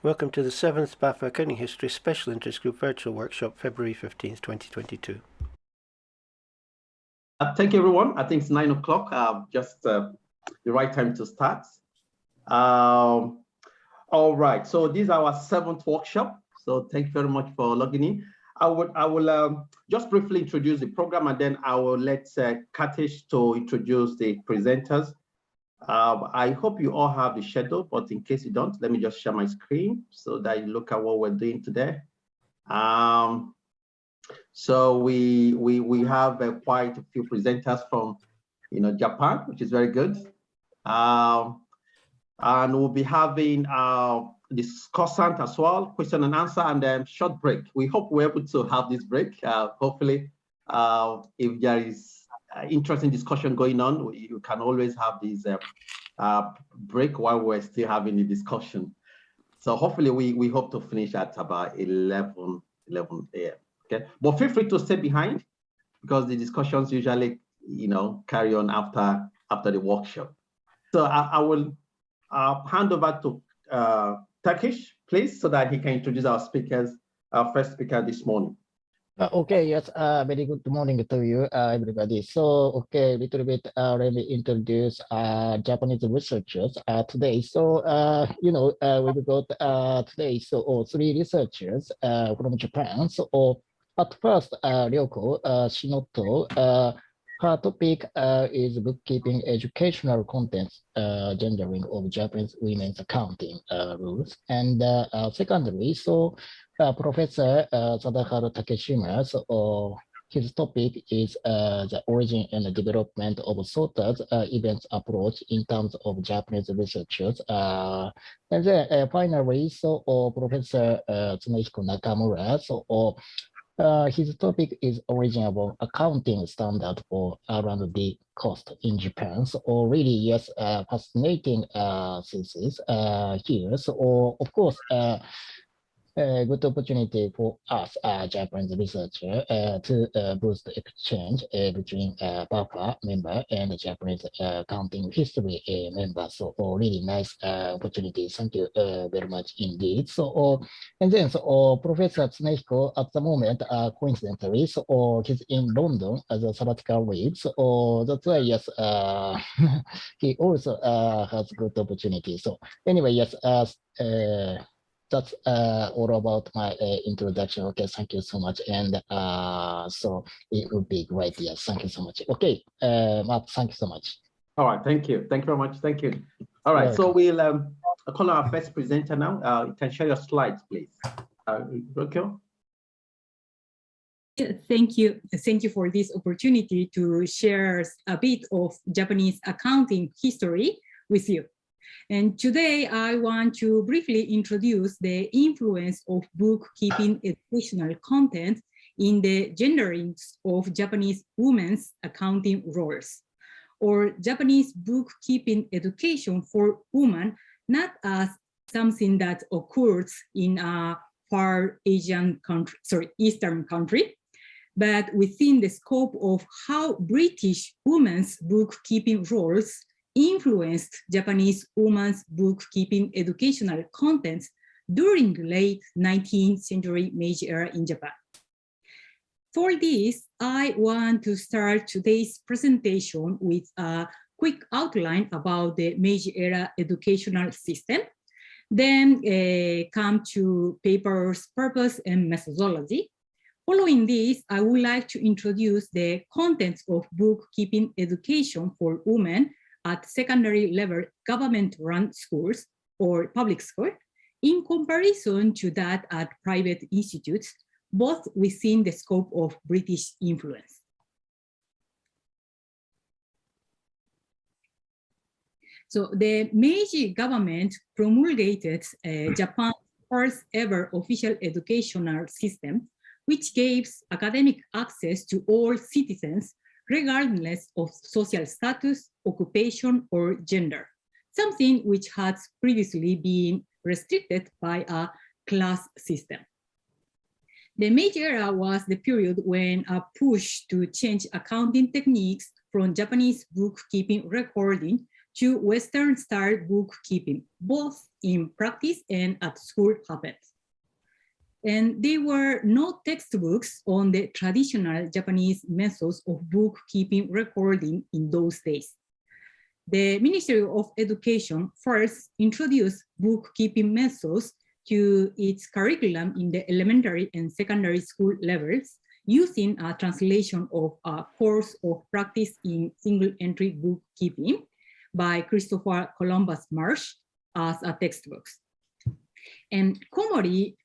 Welcome to the 7th BAFA Accounting History Special Interest Group Virtual Workshop, February 15th, 2022. Thank you, everyone. I think it's 9 o'clock, just the right time to start. All right, so this is our 7th workshop. So thank you very much for logging in. I will just briefly introduce the program, and then I will let Katish to introduce the presenters. I hope you all have the schedule, but in case you don't, let me just share my screen so that you look at what we're doing today. So we have quite a few presenters from Japan, which is very good. And we'll be having discussant as well, question and answer, and then short break. We hope we're able to have this break. Hopefully, if there is interesting discussion going on, you can always have this break while we're still having the discussion. So hopefully we hope to finish at about 11 a.m. Okay, but feel free to stay behind because the discussions usually carry on after the workshop. So I will hand over to Takesh, please, so that he can introduce our speakers, our first speaker this morning. Okay, yes, very good morning to you, everybody. So, okay, little bit, let me introduce Japanese researchers today. So, we've got today, so 3 researchers from Japan. So, at first, Ryoko Shinoto, her topic is bookkeeping educational contents, gendering of Japanese women's accounting rules. And secondly, so Professor Sadaharu Takeshima, so his topic is the origin and the development of sorted events approach in terms of Japanese researchers. And then finally, so Professor Tsunehiko Nakamura, so his topic is origin of accounting standard for R&D cost in Japan. So really, yes, fascinating thesis here. So of course, good opportunity for us, Japanese researcher, to boost the exchange between BAFA member and Japanese accounting history member. So really nice opportunity. Thank you very much indeed. So and then so Professor Tsunehiko at the moment, coincidentally, so he's in London as a sabbatical leave. So that's why yes, he also has good opportunity. So anyway, yes. That's all about my introduction. Okay, thank you so much. And so it would be great. Yes, thank you so much. Okay, Matt, thank you so much. All right, thank you. Thank you very much. Thank you. All right, so we'll call our first presenter now. You can share your slides, please. Okay. Yeah, thank you. Thank you for this opportunity to share a bit of Japanese accounting history with you. And today I want to briefly introduce the influence of bookkeeping educational content in the gendering of Japanese women's accounting roles, or Japanese bookkeeping education for women, not as something that occurs in a far Asian country, Eastern country, but within the scope of how British women's bookkeeping roles influenced Japanese women's bookkeeping educational contents during the late 19th century Meiji era in Japan. For this, I want to start today's presentation with a quick outline about the Meiji era educational system, then come to paper's purpose and methodology. Following this, I would like to introduce the contents of bookkeeping education for women at secondary level government-run schools or public school, in comparison to that at private institutes, both within the scope of British influence. So the Meiji government promulgated Japan's first ever official educational system, which gives academic access to all citizens regardless of social status, occupation, or gender, something which has previously been restricted by a class system. The Meiji era was the period when a push to change accounting techniques from Japanese bookkeeping recording to Western-style bookkeeping, both in practice and at school habits. And there were no textbooks on the traditional Japanese methods of bookkeeping recording in those days. The Ministry of Education first introduced bookkeeping methods to its curriculum in the elementary and secondary school levels using a translation of a course of practice in single entry bookkeeping by Christopher Columbus Marsh as a textbook. And Komori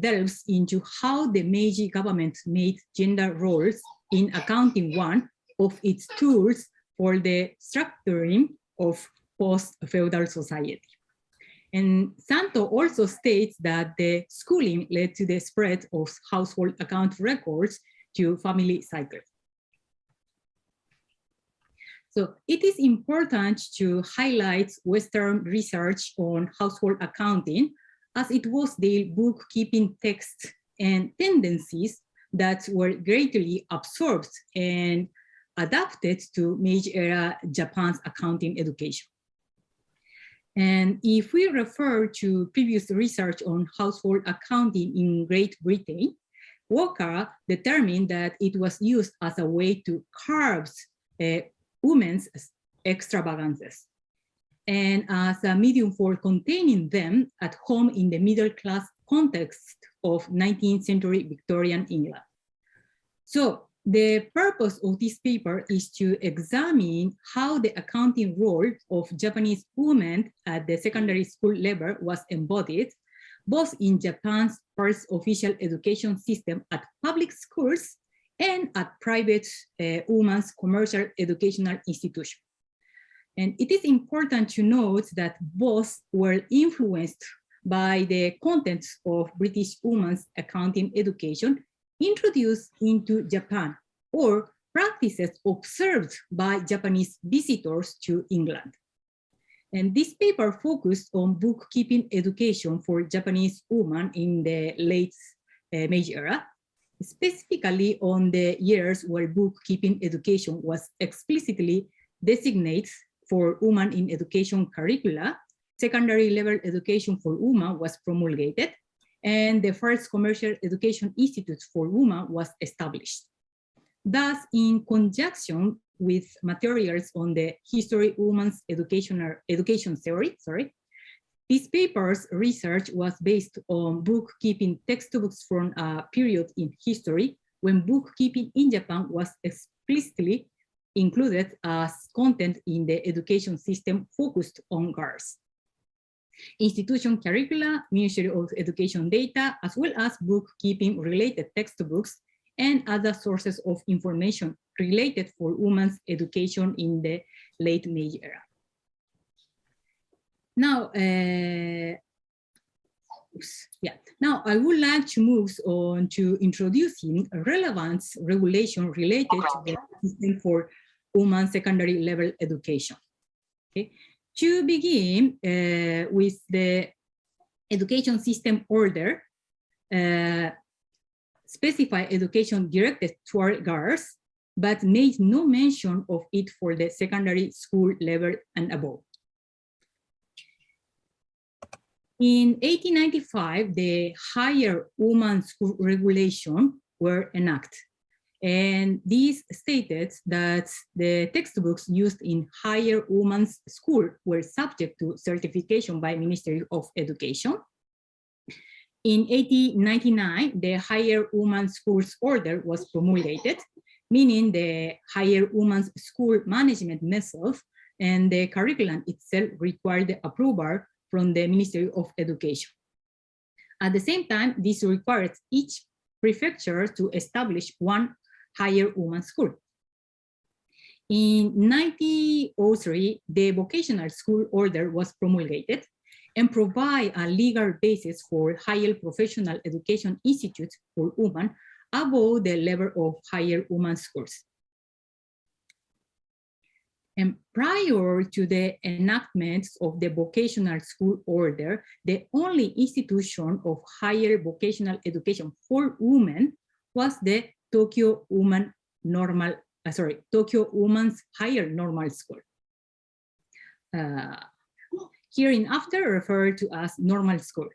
delves into how the Meiji government made gender roles in accounting one of its tools for the structuring of post-feudal society. And Santo also states that the schooling led to the spread of household account records to family cycles. So it is important to highlight Western research on household accounting, as it was the bookkeeping texts and tendencies that were greatly absorbed and adapted to Meiji-era Japan's accounting education. And if we refer to previous research on household accounting in Great Britain, Walker determined that it was used as a way to curb women's extravagances and as a medium for containing them at home in the middle class context of 19th century Victorian England. So the purpose of this paper is to examine how the accounting role of Japanese women at the secondary school level was embodied, both in Japan's first official education system at public schools and at private women's commercial educational institutions. And it is important to note that both were influenced by the contents of British women's accounting education introduced into Japan, or practices observed by Japanese visitors to England. And this paper focused on bookkeeping education for Japanese women in the late Meiji era, specifically on the years where bookkeeping education was explicitly designated for women in education curricula, secondary level education for women was promulgated, and the first commercial education institute for women was established. Thus, in conjunction with materials on the history women's education theory, this paper's research was based on bookkeeping textbooks from a period in history when bookkeeping in Japan was explicitly included as content in the education system focused on girls. Institution curricula, Ministry of Education data, as well as bookkeeping related textbooks and other sources of information related for women's education in the late Meiji era. Now, now I would like to move on to introducing a relevance regulation related to the system for women's secondary level education. Okay. To begin with the education system order, specify education directed toward girls, but made no mention of it for the secondary school level and above. In 1895, the Higher Women's School Regulation were enacted. And these stated that the textbooks used in higher women's school were subject to certification by Ministry of Education. In 1899, the Higher Women's Schools Order was promulgated, meaning the Higher Women's School Management Method and the curriculum itself required the approval from the Ministry of Education. At the same time, this required each prefecture to establish one higher women's school. In 1903, the vocational school order was promulgated and provide a legal basis for higher professional education institutes for women above the level of higher women's schools. And prior to the enactment of the vocational school order, the only institution of higher vocational education for women was the Tokyo Women's Higher Normal School. hereinafter referred to as normal school,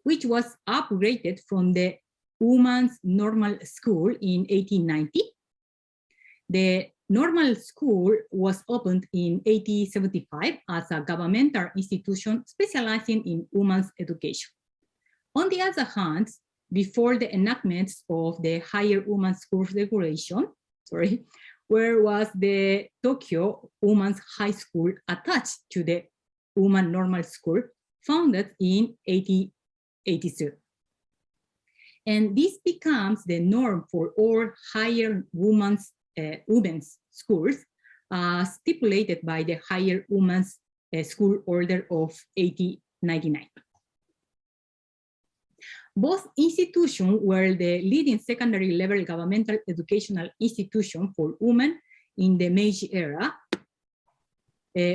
which was upgraded from the Women's Normal School in 1890. The normal school was opened in 1875 as a governmental institution specializing in women's education. On the other hand, before the enactment of the Higher Women's Schools Regulation, where was the Tokyo Women's High School attached to the Women's Normal School, founded in 1882. And this becomes the norm for all higher women's schools, stipulated by the Higher Women's School Order of 1899. Both institutions were the leading secondary level governmental educational institution for women in the Meiji era.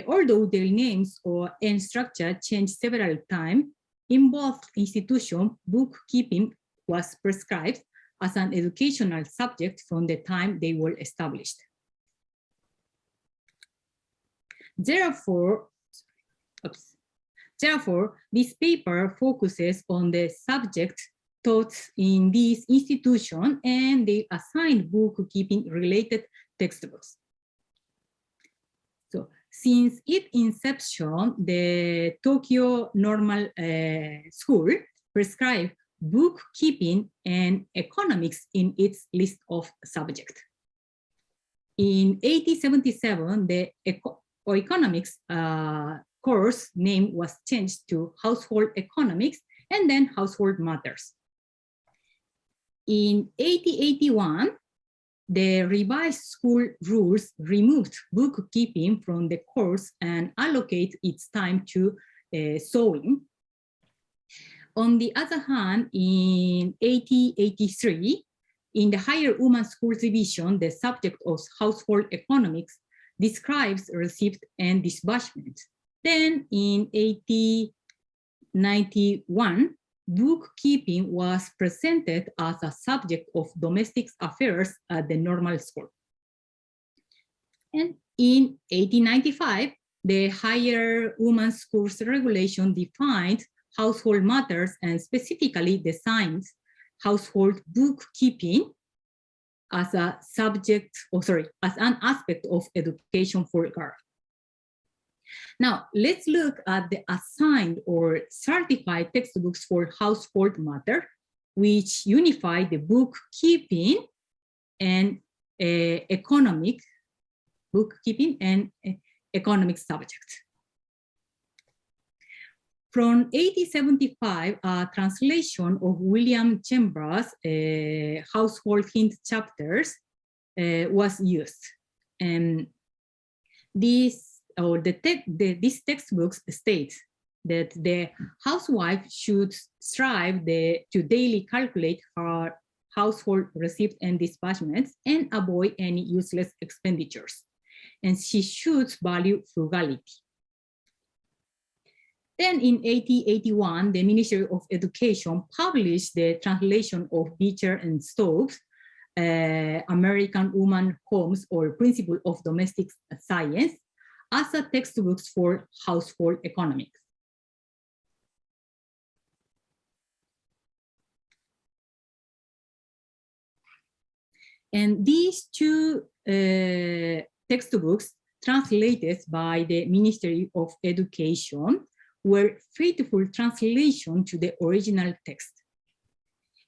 Although their names and structure changed several times, in both institutions, bookkeeping was prescribed as an educational subject from the time they were established. Therefore, this paper focuses on the subject taught in this institution, and they assigned bookkeeping related textbooks. So since its inception, the Tokyo Normal School prescribed bookkeeping and economics in its list of subjects. In 1877, the economics course name was changed to household economics and then household matters. In 1881, the revised school rules removed bookkeeping from the course and allocate its time to sewing. On the other hand, in 1883, in the Higher Women's Schools Division, the subject of household economics describes receipt and disbursement. Then in 1891, bookkeeping was presented as a subject of domestic affairs at the normal school. And in 1895, the Higher Women's Schools Regulation defined household matters and specifically designs household bookkeeping as a subject, as an aspect of education for girls. Now, let's look at the assigned or certified textbooks for household matter, which unify the bookkeeping and economic subject. From 1875, a translation of William Chambers' household hint chapters was used. And these textbooks state that the housewife should strive to daily calculate her household receipts and disbursements and avoid any useless expenditures. And she should value frugality. Then in 1881, the Ministry of Education published the translation of Beecher and Stokes' American Woman Homes or Principle of Domestic Science as a textbooks for household economics. And these two textbooks translated by the Ministry of Education were faithful translation to the original text.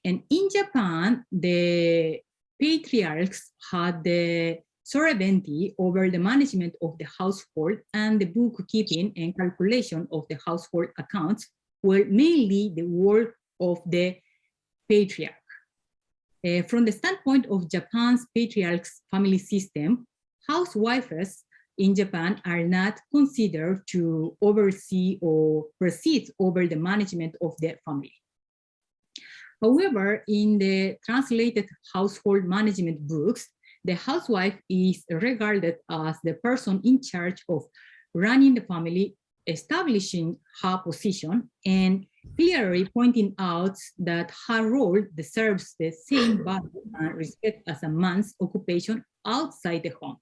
And in Japan, the patriarchs had the sovereignty over the management of the household, and the bookkeeping and calculation of the household accounts were mainly the work of the patriarch. From the standpoint of Japan's patriarch's family system, housewives in Japan are not considered to oversee or preside over the management of their family. However, in the translated household management books, the housewife is regarded as the person in charge of running the family, establishing her position, and clearly pointing out that her role deserves the same value and respect as a man's occupation outside the home.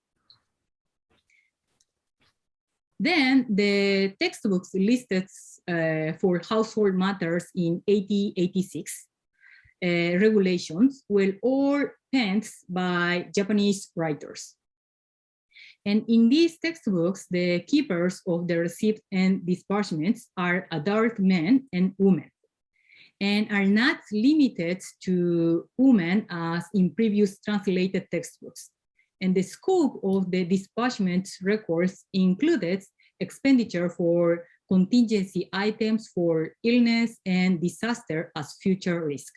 Then the textbooks listed for household matters in 1886 regulations were all penned by Japanese writers. And in these textbooks, the keepers of the receipt and disbursements are adult men and women, and are not limited to women as in previous translated textbooks. And the scope of the disbursement records included expenditure for contingency items for illness and disaster as future risk.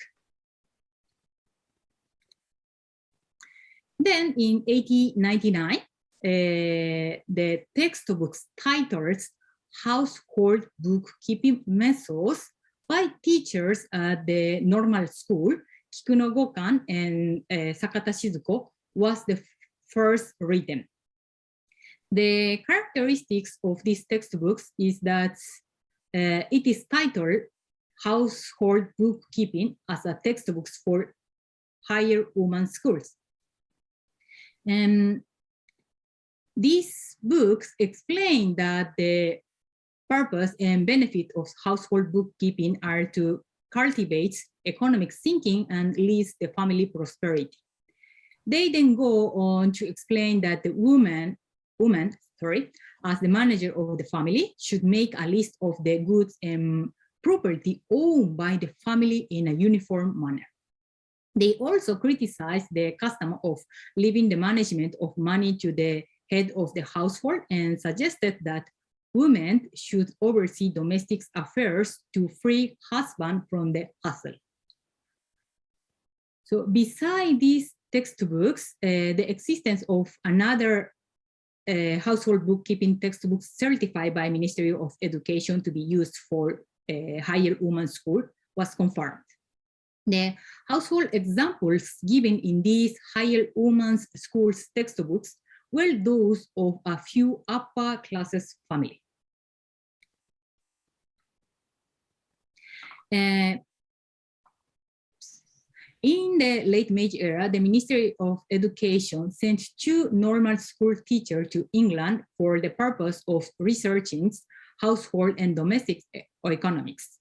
Then in 1899, the textbooks titled Household Bookkeeping Methods by teachers at the normal school, Kikuno Gokan and Sakata Shizuko, was the first written. The characteristics of these textbooks is that it is titled Household Bookkeeping as a textbooks for higher women schools. And these books explain that the purpose and benefit of household bookkeeping are to cultivate economic thinking and lead the family prosperity. They then go on to explain that the woman, as the manager of the family, should make a list of the goods and property owned by the family in a uniform manner. They also criticize the custom of leaving the management of money to the head of the household and suggested that women should oversee domestic affairs to free husband from the hustle. So beside these textbooks, the existence of another household bookkeeping textbook certified by Ministry of Education to be used for higher women's school was confirmed. The household examples given in these higher women's schools textbooks were those of a few upper classes family. In the late Meiji era, the Ministry of Education sent 2 normal school teachers to England for the purpose of researching household and domestic economics.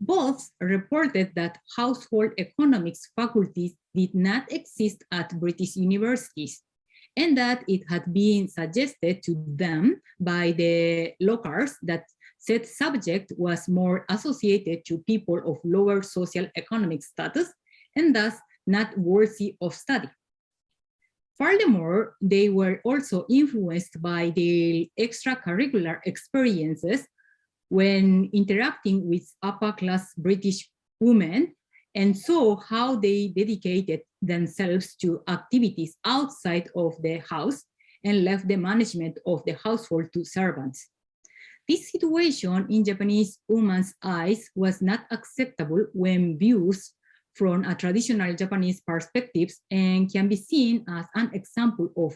Both reported that household economics faculties did not exist at British universities, and that it had been suggested to them by the locals that said subject was more associated to people of lower social economic status and thus not worthy of study. Furthermore, they were also influenced by their extracurricular experiences when interacting with upper-class British women, and saw how they dedicated themselves to activities outside of the house and left the management of the household to servants. This situation in Japanese women's eyes was not acceptable when viewed from a traditional Japanese perspective and can be seen as an example of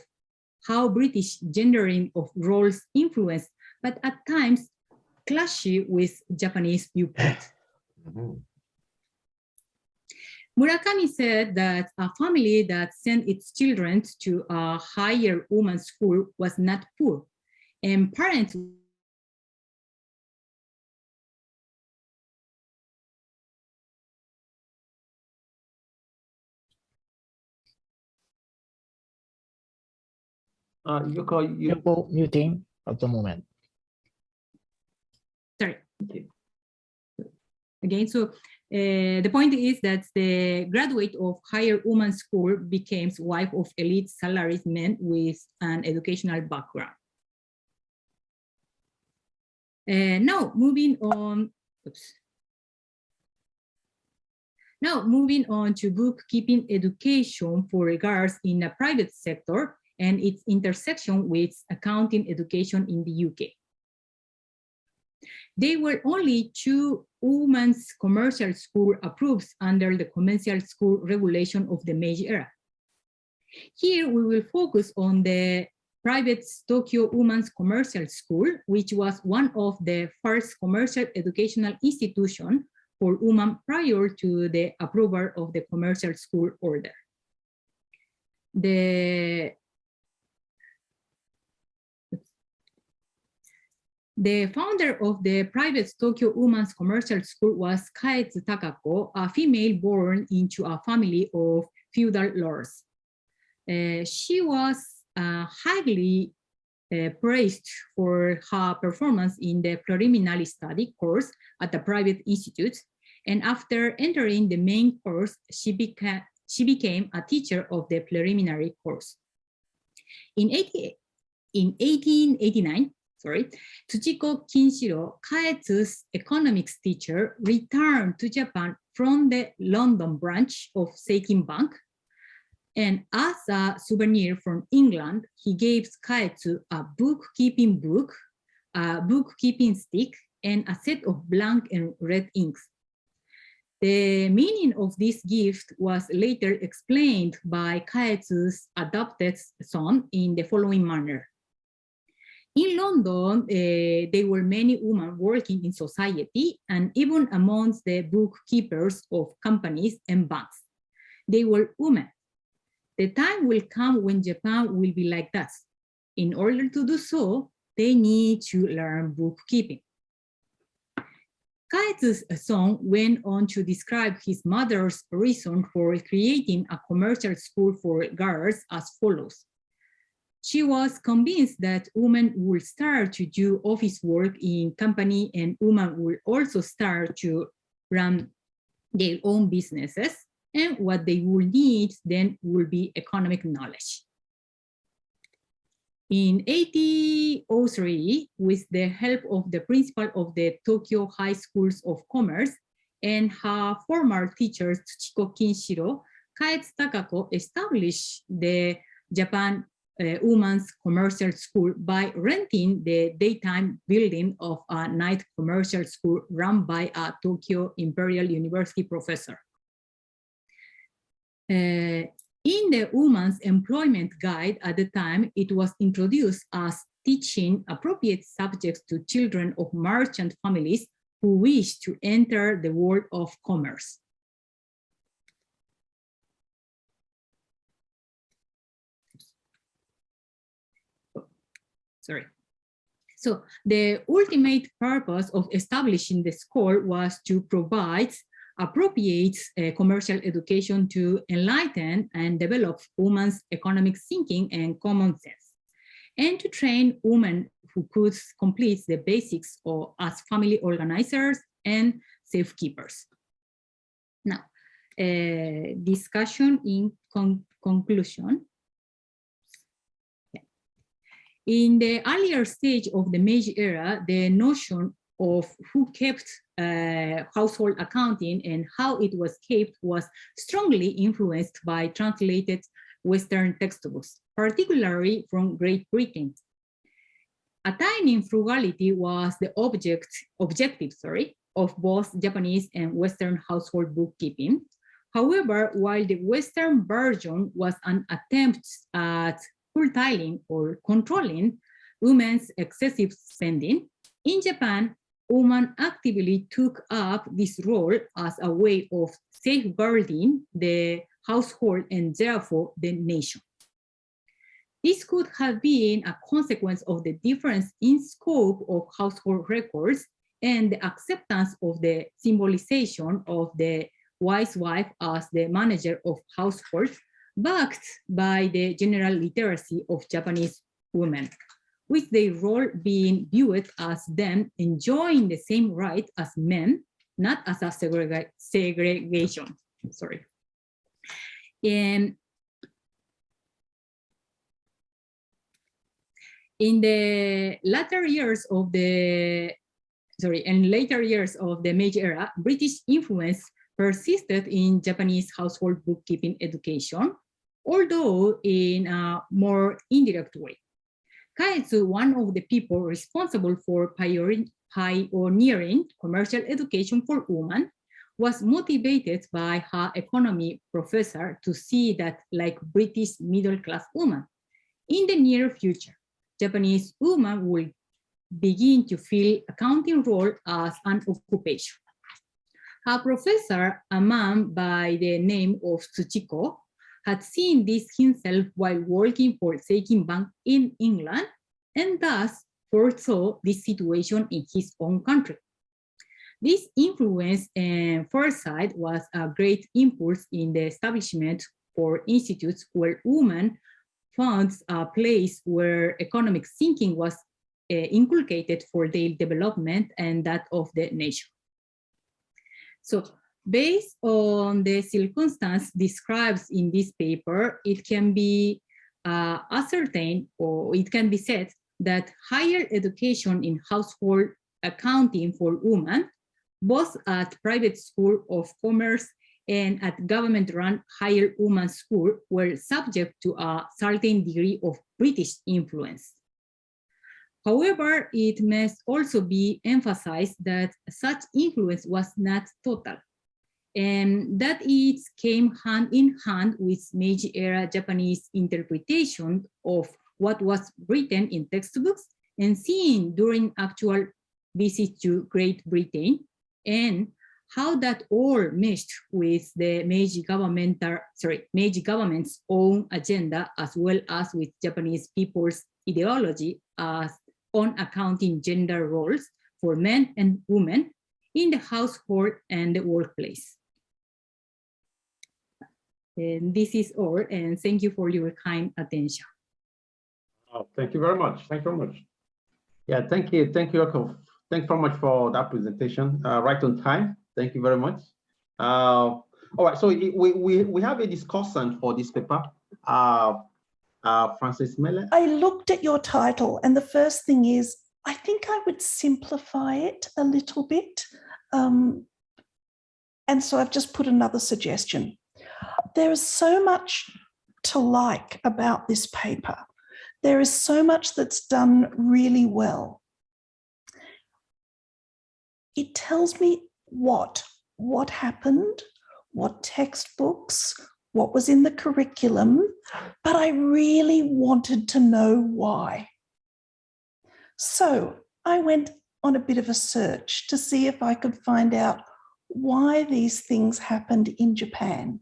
how British gendering of roles influenced, but at times clashy with Japanese viewpoint. Murakami said that a family that sent its children to a higher women's school was not poor, and parents Yoko muting at the moment. Sorry. Again, so the point is that the graduate of higher women's school became wife of elite salarymen with an educational background. Now moving on. Now moving on to bookkeeping education for regards in the private sector and its intersection with accounting education in the UK. There were only 2 women's commercial schools approved under the commercial school regulation of the Meiji era. Here we will focus on the private Tokyo Women's Commercial School, which was one of the first commercial educational institutions for women prior to the approval of the commercial school order. The founder of the private Tokyo Women's Commercial School was Kaetsu Takako, a female born into a family of feudal lords. She was highly praised for her performance in the preliminary study course at the private institute, and after entering the main course, she became a teacher of the preliminary course. In 1889, Tsuchiko Kinshiro, Kaetsu's economics teacher, returned to Japan from the London branch of Seikin Bank. And as a souvenir from England, he gave Kaetsu a bookkeeping book, a bookkeeping stick, and a set of blank and red inks. The meaning of this gift was later explained by Kaetsu's adopted son in the following manner. In London, there were many women working in society, and even amongst the bookkeepers of companies and banks, they were women. The time will come when Japan will be like that. In order to do so, they need to learn bookkeeping. Kaetsu's son went on to describe his mother's reason for creating a commercial school for girls as follows. She was convinced that women would start to do office work in company, and women would also start to run their own businesses, and what they will need then will be economic knowledge. In 1803, with the help of the principal of the Tokyo High Schools of Commerce and her former teacher Tsuchiko Kinshiro, Kaetsu Takako established the Japan Women's Commercial School by renting the daytime building of a night commercial school run by a Tokyo Imperial University professor. In the Women's Employment Guide at the time, it was introduced as teaching appropriate subjects to children of merchant families who wish to enter the world of commerce. So the ultimate purpose of establishing the school was to provide appropriate commercial education to enlighten and develop women's economic thinking and common sense, and to train women who could complete the basics as family organizers and safekeepers. Now, discussion in conclusion. In the earlier stage of the Meiji era, the notion of who kept household accounting and how it was kept was strongly influenced by translated Western textbooks, particularly from Great Britain. Attaining frugality was the objective of both Japanese and Western household bookkeeping. However, while the Western version was an attempt at curtailing or controlling women's excessive spending, in Japan, women actively took up this role as a way of safeguarding the household and therefore the nation. This could have been a consequence of the difference in scope of household records and the acceptance of the symbolization of the wise wife as the manager of households, backed by the general literacy of Japanese women, with their role being viewed as them enjoying the same right as men, not as a segregation. And in the later years of the Meiji era, British influence persisted in Japanese household bookkeeping education, although in a more indirect way. Kaetsu, one of the people responsible for pioneering commercial education for women, was motivated by her economy professor to see that, like British middle-class women, in the near future, Japanese women will begin to fill accounting role as an occupation. Her professor, a man by the name of Tsuchiko, had seen this himself while working for Seikin Bank in England, and thus foresaw this situation in his own country. This influence and foresight was a great impulse in the establishment for institutes where women found a place where economic thinking was inculcated for their development and that of the nation. So based on the circumstance described in this paper, it can be ascertained, or it can be said, that higher education in household accounting for women, both at private school of commerce and at government-run higher women's school, were subject to a certain degree of British influence. However, it must also be emphasized that such influence was not total, and that it came hand in hand with Meiji-era Japanese interpretation of what was written in textbooks and seen during actual visits to Great Britain, and how that all meshed with the Meiji government's own agenda, as well as with Japanese people's ideology as on accounting gender roles for men and women in the household and the workplace. And this is all, and thank you for your kind attention. Oh, thank you very much. Thank you very much. Yeah, thank you, Yoko. Thank you very much for that presentation. Right on time. Thank you very much. All right, so we have a discussant for this paper. Francis Miller. I looked at your title, and the first thing is, I think I would simplify it a little bit. And so I've just put another suggestion. There is so much to like about this paper. There is so much that's done really well. It tells me what happened, what textbooks, what was in the curriculum, but I really wanted to know why. So I went on a bit of a search to see if I could find out why these things happened in Japan.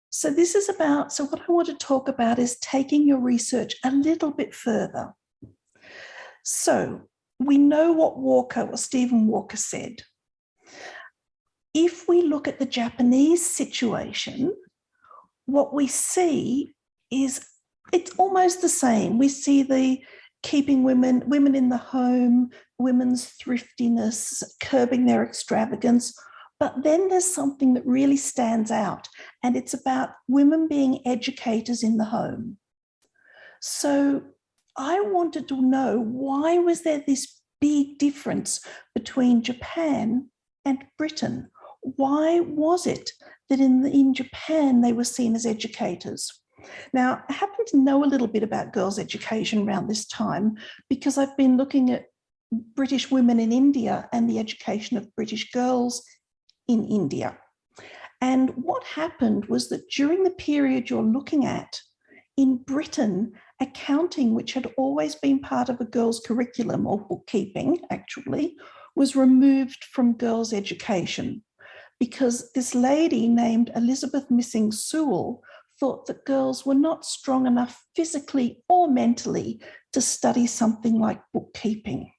So what I want to talk about is taking your research a little bit further. So we know what Stephen Walker said. If we look at the Japanese situation, what we see is it's almost the same. We see the keeping women in the home, women's thriftiness, curbing their extravagance. But then there's something that really stands out, and it's about women being educators in the home. So I wanted to know, why was there this big difference between Japan and Britain? Why was it that in Japan they were seen as educators? Now, I happen to know a little bit about girls' education around this time because I've been looking at British women in India and the education of British girls in India. And what happened was that during the period you're looking at, in Britain, accounting, which had always been part of a girls' curriculum, or bookkeeping actually, was removed from girls' education because this lady named Elizabeth Missing Sewell thought that girls were not strong enough physically or mentally to study something like bookkeeping.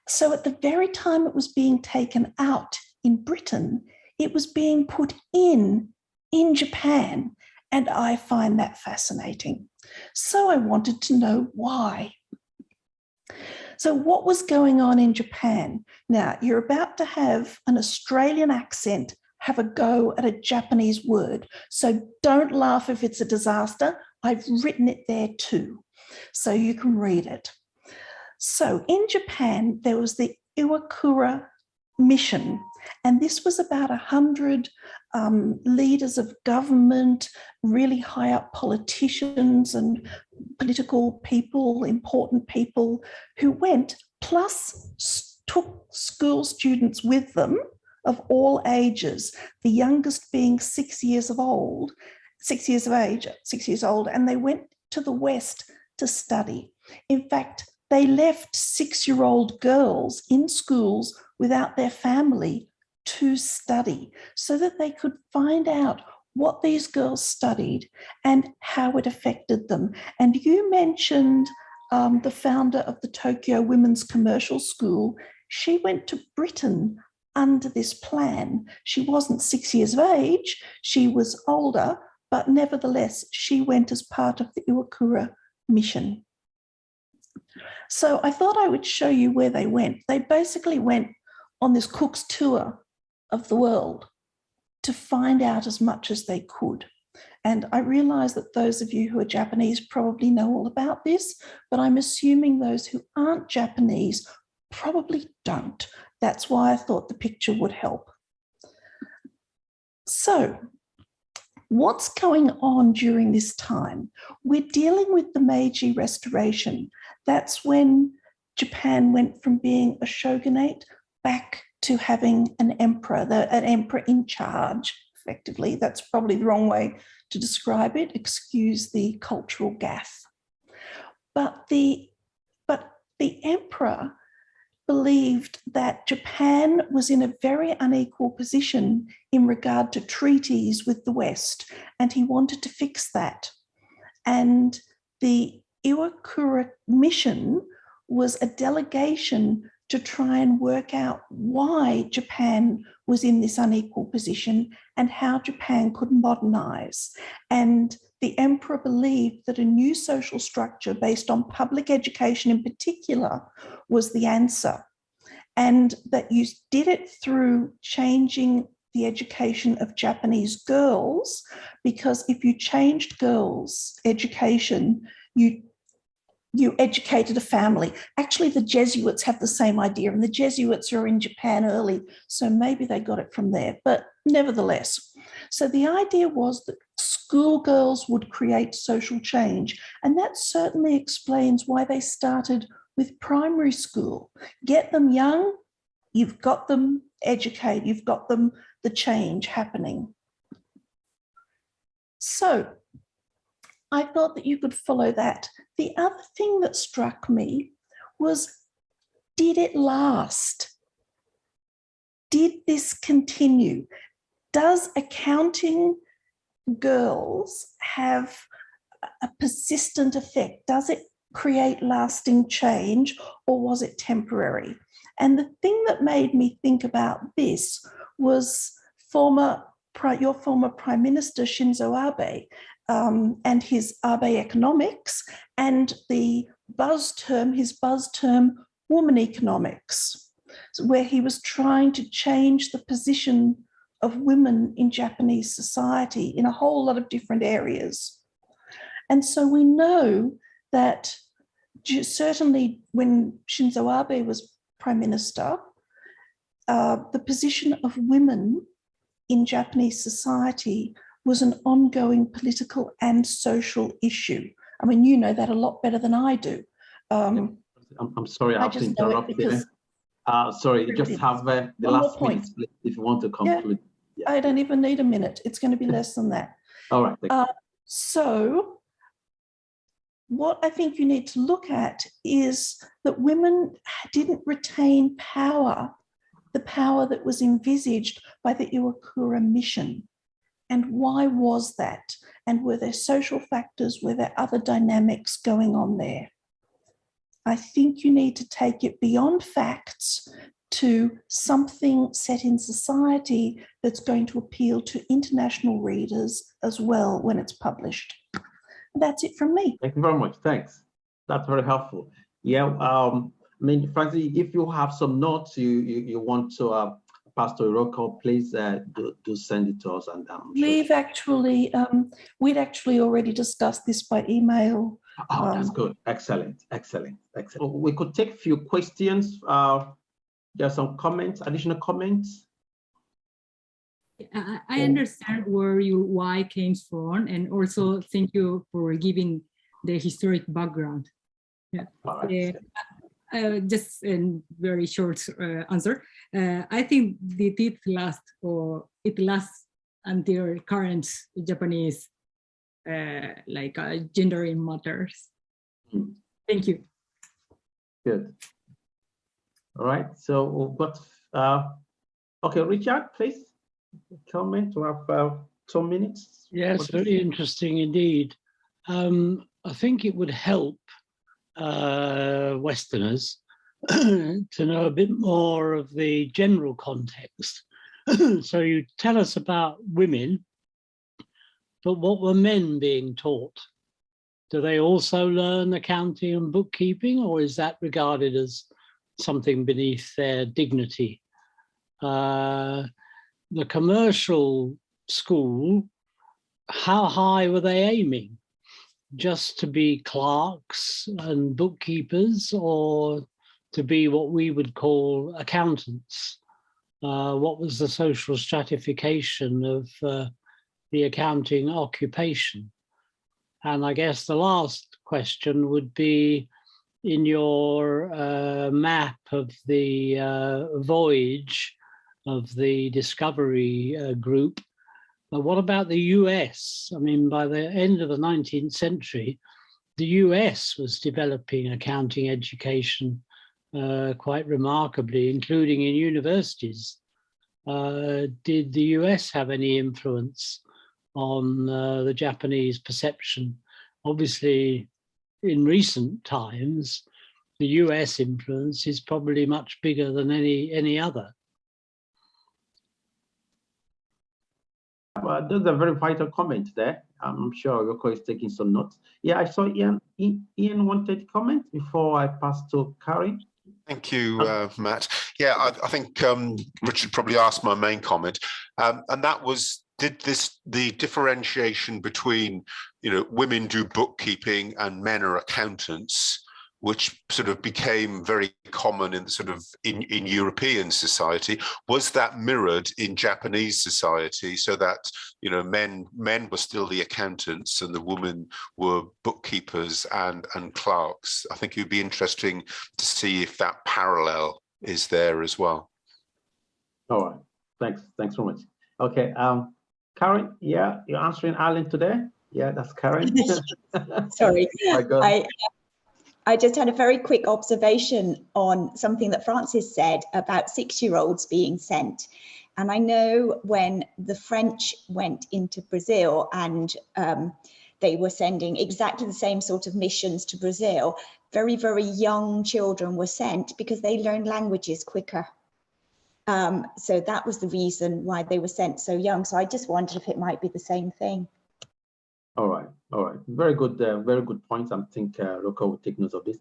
So at the very time it was being taken out in Britain, it was being put in Japan, and I find that fascinating. So I wanted to know why. So what was going on in Japan? Now, you're about to have an Australian accent have a go at a Japanese word. So don't laugh if it's a disaster. I've written it there too, so you can read it. So in Japan, there was the Iwakura mission, and this was about 100 leaders of government, really high up politicians and political people, important people who went, plus took school students with them of all ages, the youngest being 6 years old, and they went to the West to study. In fact, they left 6-year-old girls in schools without their family to study so that they could find out what these girls studied and how it affected them. And you mentioned the founder of the Tokyo Women's Commercial School, she went to Britain under this plan. She wasn't 6 years of age, she was older, but nevertheless, she went as part of the Iwakura mission. So I thought I would show you where they went. They basically went on this Cook's tour of the world to find out as much as they could. And I realize that those of you who are Japanese probably know all about this, but I'm assuming those who aren't Japanese probably don't. That's why I thought the picture would help. So, what's going on during this time? We're dealing with the Meiji Restoration. That's when Japan went from being a shogunate back to having an emperor, an emperor in charge, effectively. That's probably the wrong way to describe it. Excuse the cultural gaffe. But the emperor believed that Japan was in a very unequal position in regard to treaties with the West, and he wanted to fix that. And the Iwakura mission was a delegation to try and work out why Japan was in this unequal position and how Japan could modernize. And the emperor believed that a new social structure based on public education in particular was the answer, and that you did it through changing the education of Japanese girls, because if you changed girls' education, you educated a family. Actually, the Jesuits have the same idea, and the Jesuits are in Japan early, so maybe they got it from there, but nevertheless. So the idea was that schoolgirls would create social change, and that certainly explains why they started with primary school. Get them young, you've got them educated, you've got them the change happening. So I thought that you could follow that. The other thing that struck me was, did it last? Did this continue? Does accounting girls have a persistent effect? Does it create lasting change, or was it temporary? And the thing that made me think about this was your former Prime Minister Shinzo Abe, and his Abe economics, and his buzz term, woman economics, where he was trying to change the position of women in Japanese society in a whole lot of different areas. And so we know that certainly when Shinzo Abe was Prime Minister, the position of women in Japanese society was an ongoing political and social issue. I mean, you know that a lot better than I do. I'm sorry, I have to interrupt you. Sorry, you just have the last minute if you want to conclude. Yeah, I don't even need a minute. It's going to be less than that. All right. So what I think you need to look at is that women didn't retain power, the power that was envisaged by the Iwakura mission. And why was that? And were there social factors? Were there other dynamics going on there? I think you need to take it beyond facts to something set in society that's going to appeal to international readers as well when it's published. That's it from me. Thank you very much. Thanks. That's very helpful. Yeah, I mean, frankly, if you have some notes you want to Pastor Iroko, please do send it to us. And we'd actually already discussed this by email. Oh, that's good. Excellent. We could take a few questions. There are some comments, additional comments. I understand where your why came from, and also thank you for giving the historic background. Yeah. Right. Just a very short answer. I think it lasts until current Japanese gender in matters. Thank you. Good. All right. So we've got okay, Richard, please comment. We have 2 minutes. Yes, very interesting indeed. I think it would help Westerners to know a bit more of the general context. So you tell us about women, but what were men being taught? Do they also learn accounting and bookkeeping, or is that regarded as something beneath their dignity? The commercial school, how high were they aiming? Just to be clerks and bookkeepers, or to be what we would call accountants? What was the social stratification of the accounting occupation? And I guess the last question would be, in your map of the voyage of the Discovery group, what about the US? I mean, by the end of the 19th century, the US was developing accounting education quite remarkably, including in universities. Did the US have any influence on the Japanese perception? Obviously, in recent times, the US influence is probably much bigger than any other. Well, those are very vital comments there. I'm sure Yoko is taking some notes. Yeah, I saw Ian. Ian wanted to comment before I pass to Karen. Thank you, Matt. Yeah, I think Richard probably asked my main comment, and that was, did the differentiation between, women do bookkeeping and men are accountants, which sort of became very common in in European society, was that mirrored in Japanese society, so that men were still the accountants and the women were bookkeepers and clerks? I think it would be interesting to see if that parallel is there as well. All right, thanks so much. Okay, Karen, yeah, you're answering Alan today. Yeah, that's Karen. Sorry, My God. I just had a very quick observation on something that Francis said about 6-year-olds being sent. And I know when the French went into Brazil and they were sending exactly the same sort of missions to Brazil, very, very young children were sent because they learned languages quicker. So that was the reason why they were sent so young. So I just wondered if it might be the same thing. All right. Very good points. I think Roko will take note of this.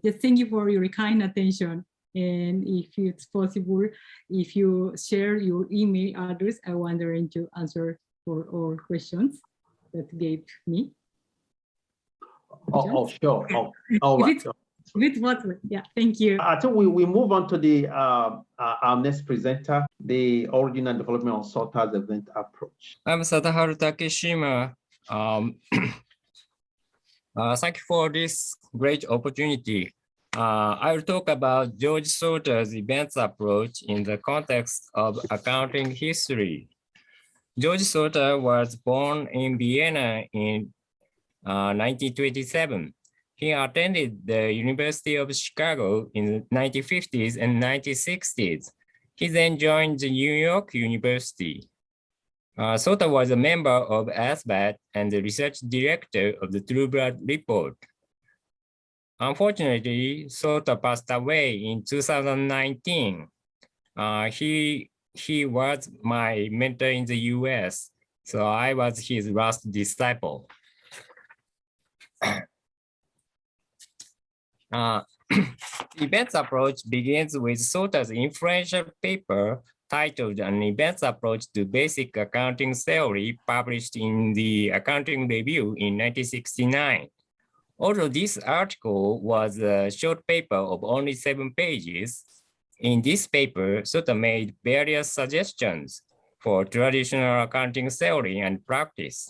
Just thank you for your kind attention. And if it's possible, if you share your email address, I'm wondering to answer for all questions that gave me. Oh, sure. Oh, all right. With what? Yeah, thank you. I think we move on to the our next presenter, the Origin and Development of SOTA's Event Approach. I'm Sadaharu Takeshima. Thank you for this great opportunity. I will talk about George Sauter's events approach in the context of accounting history. George Sauter was born in Vienna in 1927. He attended the University of Chicago in the 1950s and 1960s. He then joined the New York University. Sauter was a member of ASBAT and the research director of the True Blood Report. Unfortunately, Sauter passed away in 2019. He was my mentor in the US, so I was his last disciple. Events approach begins with Sauter's influential paper titled An Events Approach to Basic Accounting Theory, published in the Accounting Review in 1969. Although this article was a short paper of only 7 pages, in this paper, Sauter made various suggestions for traditional accounting theory and practice.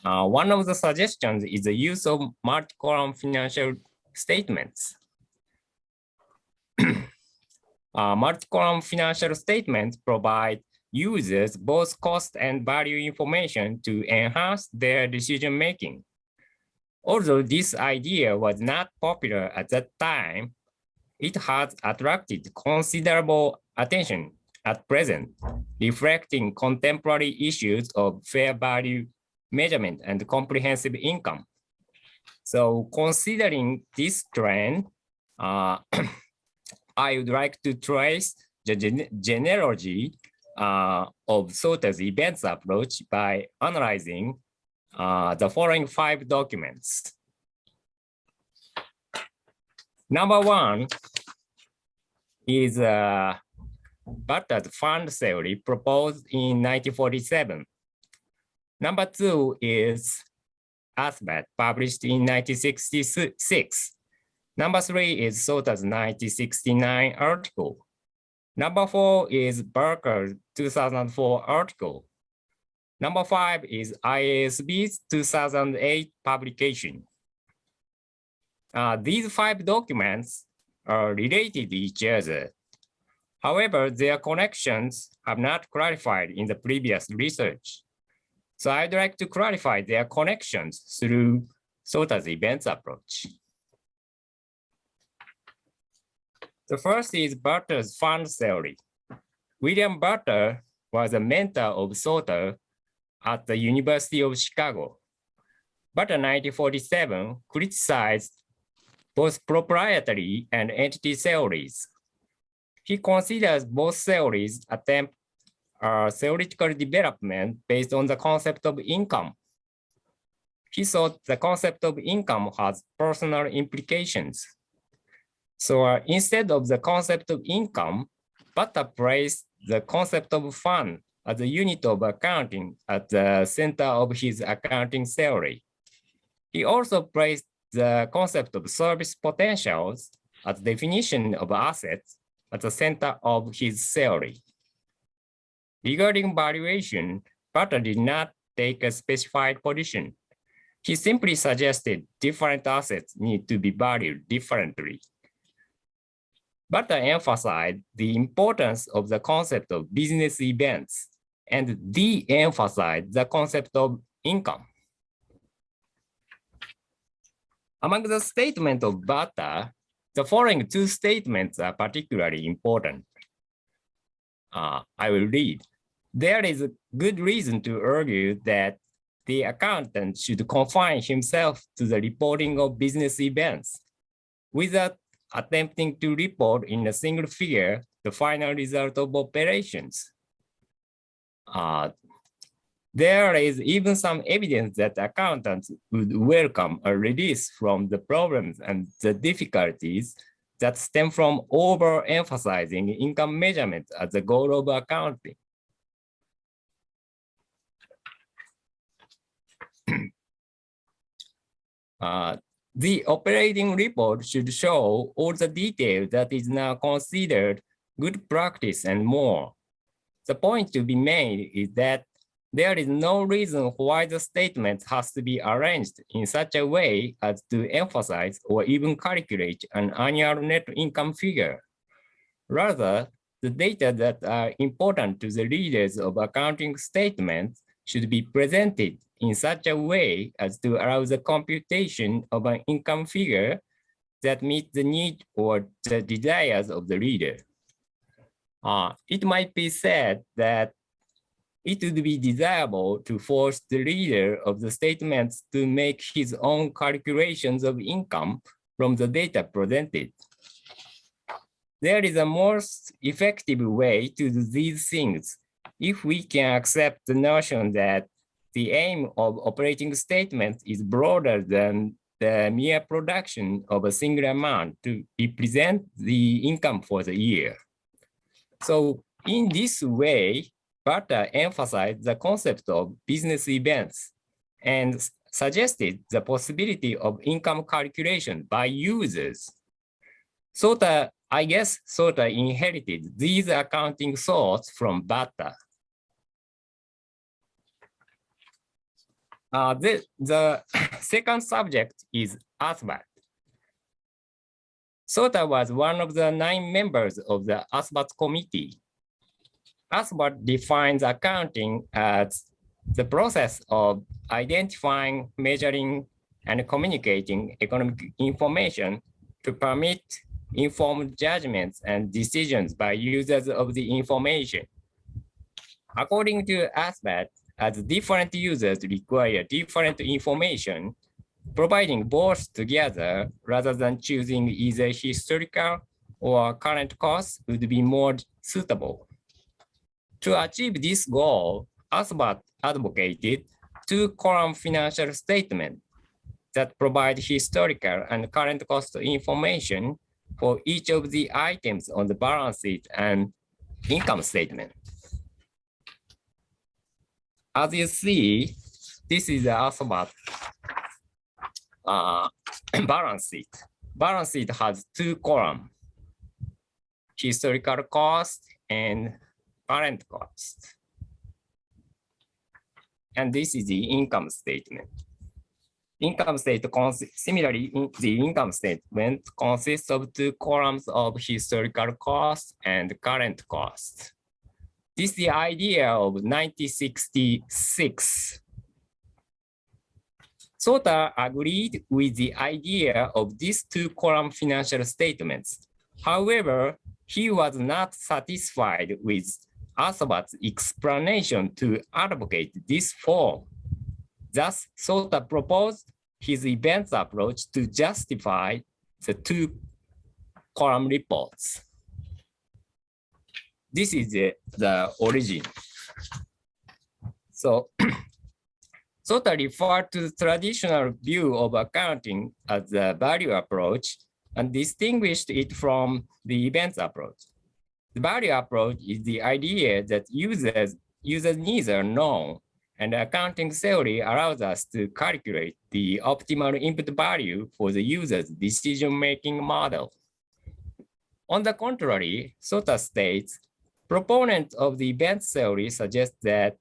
One of the suggestions is the use of multi-column financial statements. Multi-column financial statements provide users both cost and value information to enhance their decision-making. Although this idea was not popular at that time, it has attracted considerable attention at present, reflecting contemporary issues of fair value measurement and comprehensive income. So considering this trend, I would like to trace the genealogy of Sota's events approach by analyzing the following 5 documents. Number 1 is Barters Fun Salary proposed in 1947. Number 2 is Asbat published in 1966. Number 3 is Sota's 1969 article. Number 4 is Barker's 2004 article. Number 5 is IASB's 2008 publication. These 5 documents are related to each other. However, their connections have not clarified in the previous research. So I'd like to clarify their connections through Sota's events approach. The first is Barters Fun Salary. William Barter was a mentor of Sota at the University of Chicago. Barter 1947 criticized both proprietary and entity theories. He considers both theories attempt theoretical development based on the concept of income. He thought the concept of income has personal implications. So instead of the concept of income, Barter placed the concept of fun as a unit of accounting at the center of his accounting theory. He also placed the concept of service potentials as definition of assets at the center of his theory. Regarding valuation, Barter did not take a specified position. He simply suggested different assets need to be valued differently. Barter emphasized the importance of the concept of business events and de-emphasized the concept of income. Among the statements of Barter, the following 2 statements are particularly important. I will read. There is a good reason to argue that the accountant should confine himself to the reporting of business events without attempting to report in a single figure the final result of operations. There is even some evidence that accountants would welcome a release from the problems and the difficulties that stem from overemphasizing income measurement as the goal of accounting. The operating report should show all the detail that is now considered good practice and more. The point to be made is that there is no reason why the statement has to be arranged in such a way as to emphasize or even calculate an annual net income figure. Rather, the data that are important to the readers of accounting statements should be presented in such a way as to allow the computation of an income figure that meets the need or the desires of the reader. It might be said that it would be desirable to force the reader of the statements to make his own calculations of income from the data presented. There is a more effective way to do these things if we can accept the notion that the aim of operating statements is broader than the mere production of a single amount to represent the income for the year. So in this way, Barter emphasized the concept of business events and suggested the possibility of income calculation by users. I guess Sota inherited these accounting thoughts from Barter. The second subject is Asbat. Sota was one of the 9 members of the Asbat committee. Asbat defines accounting as the process of identifying, measuring, and communicating economic information to permit informed judgments and decisions by users of the information. According to Asbat, as different users require different information, providing both together rather than choosing either historical or current costs would be more suitable. To achieve this goal, Asbat advocated two-column financial statements that provide historical and current cost information for each of the items on the balance sheet and income statement. As you see, this is the Asbat balance sheet. Balance sheet has two columns, historical cost and current cost. And this is the income statement. Similarly, the income statement consists of two columns of historical cost and current cost. This is the idea of 1966. Sota agreed with the idea of these two-column financial statements. However, he was not satisfied with Asbat's explanation to advocate this form. Thus, Sota proposed his events approach to justify the two-column reports. This is the origin. So, Sota referred to the traditional view of accounting as the value approach and distinguished it from the events approach. The value approach is the idea that users' needs are known, and accounting theory allows us to calculate the optimal input value for the user's decision-making model. On the contrary, Sota states, proponents of the events theory suggest that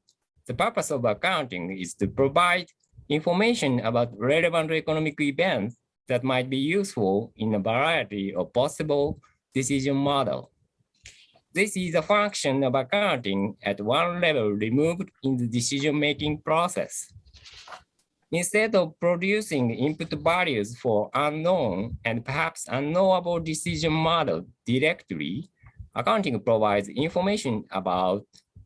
the purpose of accounting is to provide information about relevant economic events that might be useful in a variety of possible decision models. This is a function of accounting at one level removed in the decision-making process. Instead of producing input values for unknown and perhaps unknowable decision models directly, accounting provides information about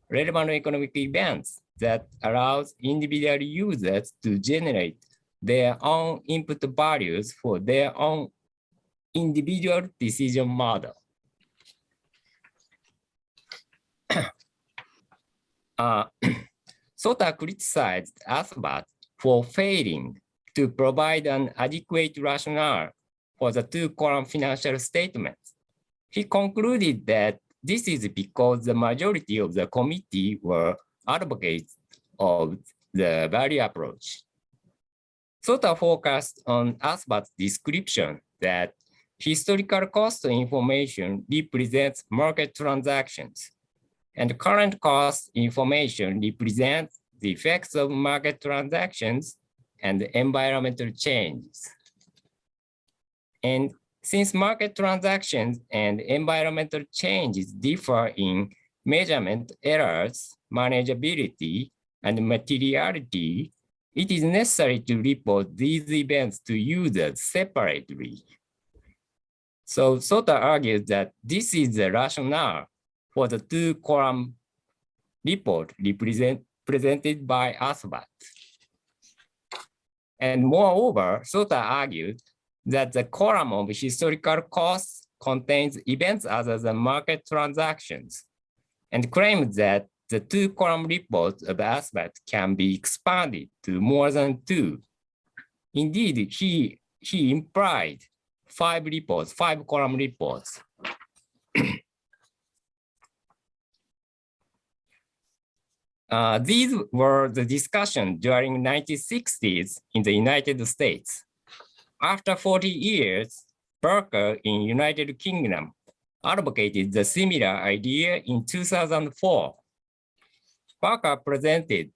relevant economic events that allows individual users to generate their own input values for their own individual decision model. Sota criticized Asbat for failing to provide an adequate rationale for the two-column financial statements. He concluded that this is because the majority of the committee were advocates of the value approach. Sota focused on Asbat's description that historical cost information represents market transactions, and current cost information represents the effects of market transactions and environmental changes. And since market transactions and environmental changes differ in measurement errors, manageability, and materiality, it is necessary to report these events to users separately. So Sota argues that this is the rationale for the two-column report presented by Asbat. And moreover, Sota argued that the column of historical costs contains events other than market transactions, and claimed that the two-column report of Asbat can be expanded to more than two. Indeed, he implied five-column reports. These were the discussion during the 1960s in the United States. After 40 years, Barker in United Kingdom advocated the similar idea in 2004. Barker presented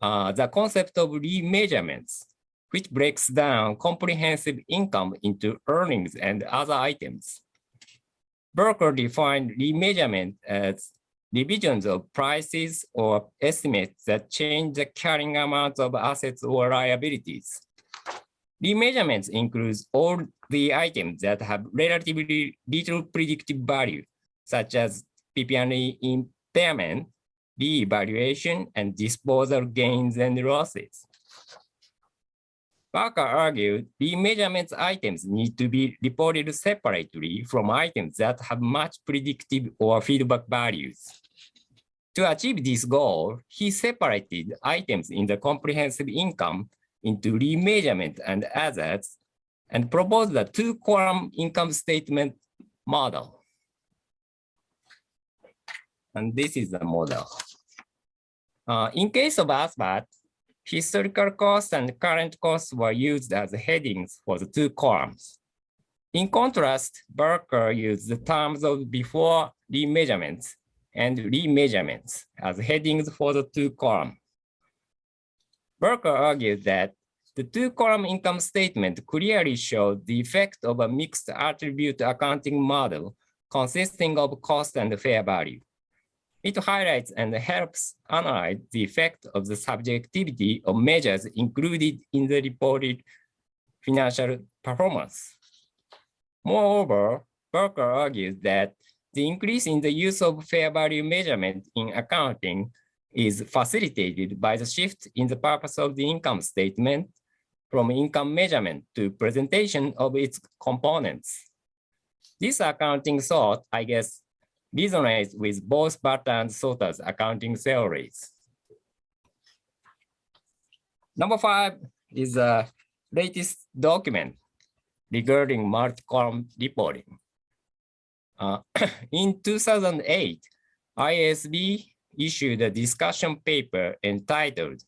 the concept of remeasurements, which breaks down comprehensive income into earnings and other items. Barker defined remeasurement as revisions of prices or estimates that change the carrying amount of assets or liabilities. Remeasurements includes all the items that have relatively little predictive value, such as PP&E impairment, reevaluation, and disposal gains and losses. Barker argued remeasurement items need to be reported separately from items that have much predictive or feedback values. To achieve this goal, he separated items in the comprehensive income into remeasurement and others, and proposed a two-column income statement model. And this is the model. In case of ASBAT, historical costs and current costs were used as headings for the two columns. In contrast, Barker used the terms of before remeasurements and remeasurements as headings for the two columns. Barker argued that the two-column income statement clearly showed the effect of a mixed attribute accounting model consisting of cost and fair value. It highlights and helps analyze the effect of the subjectivity of measures included in the reported financial performance. Moreover, Barker argues that the increase in the use of fair value measurement in accounting is facilitated by the shift in the purpose of the income statement from income measurement to presentation of its components. This accounting thought, I guess, resonates with both Barter and Sauter's accounting theories. Number 5 is the latest document regarding multi-column reporting. In 2008, IASB issued a discussion paper entitled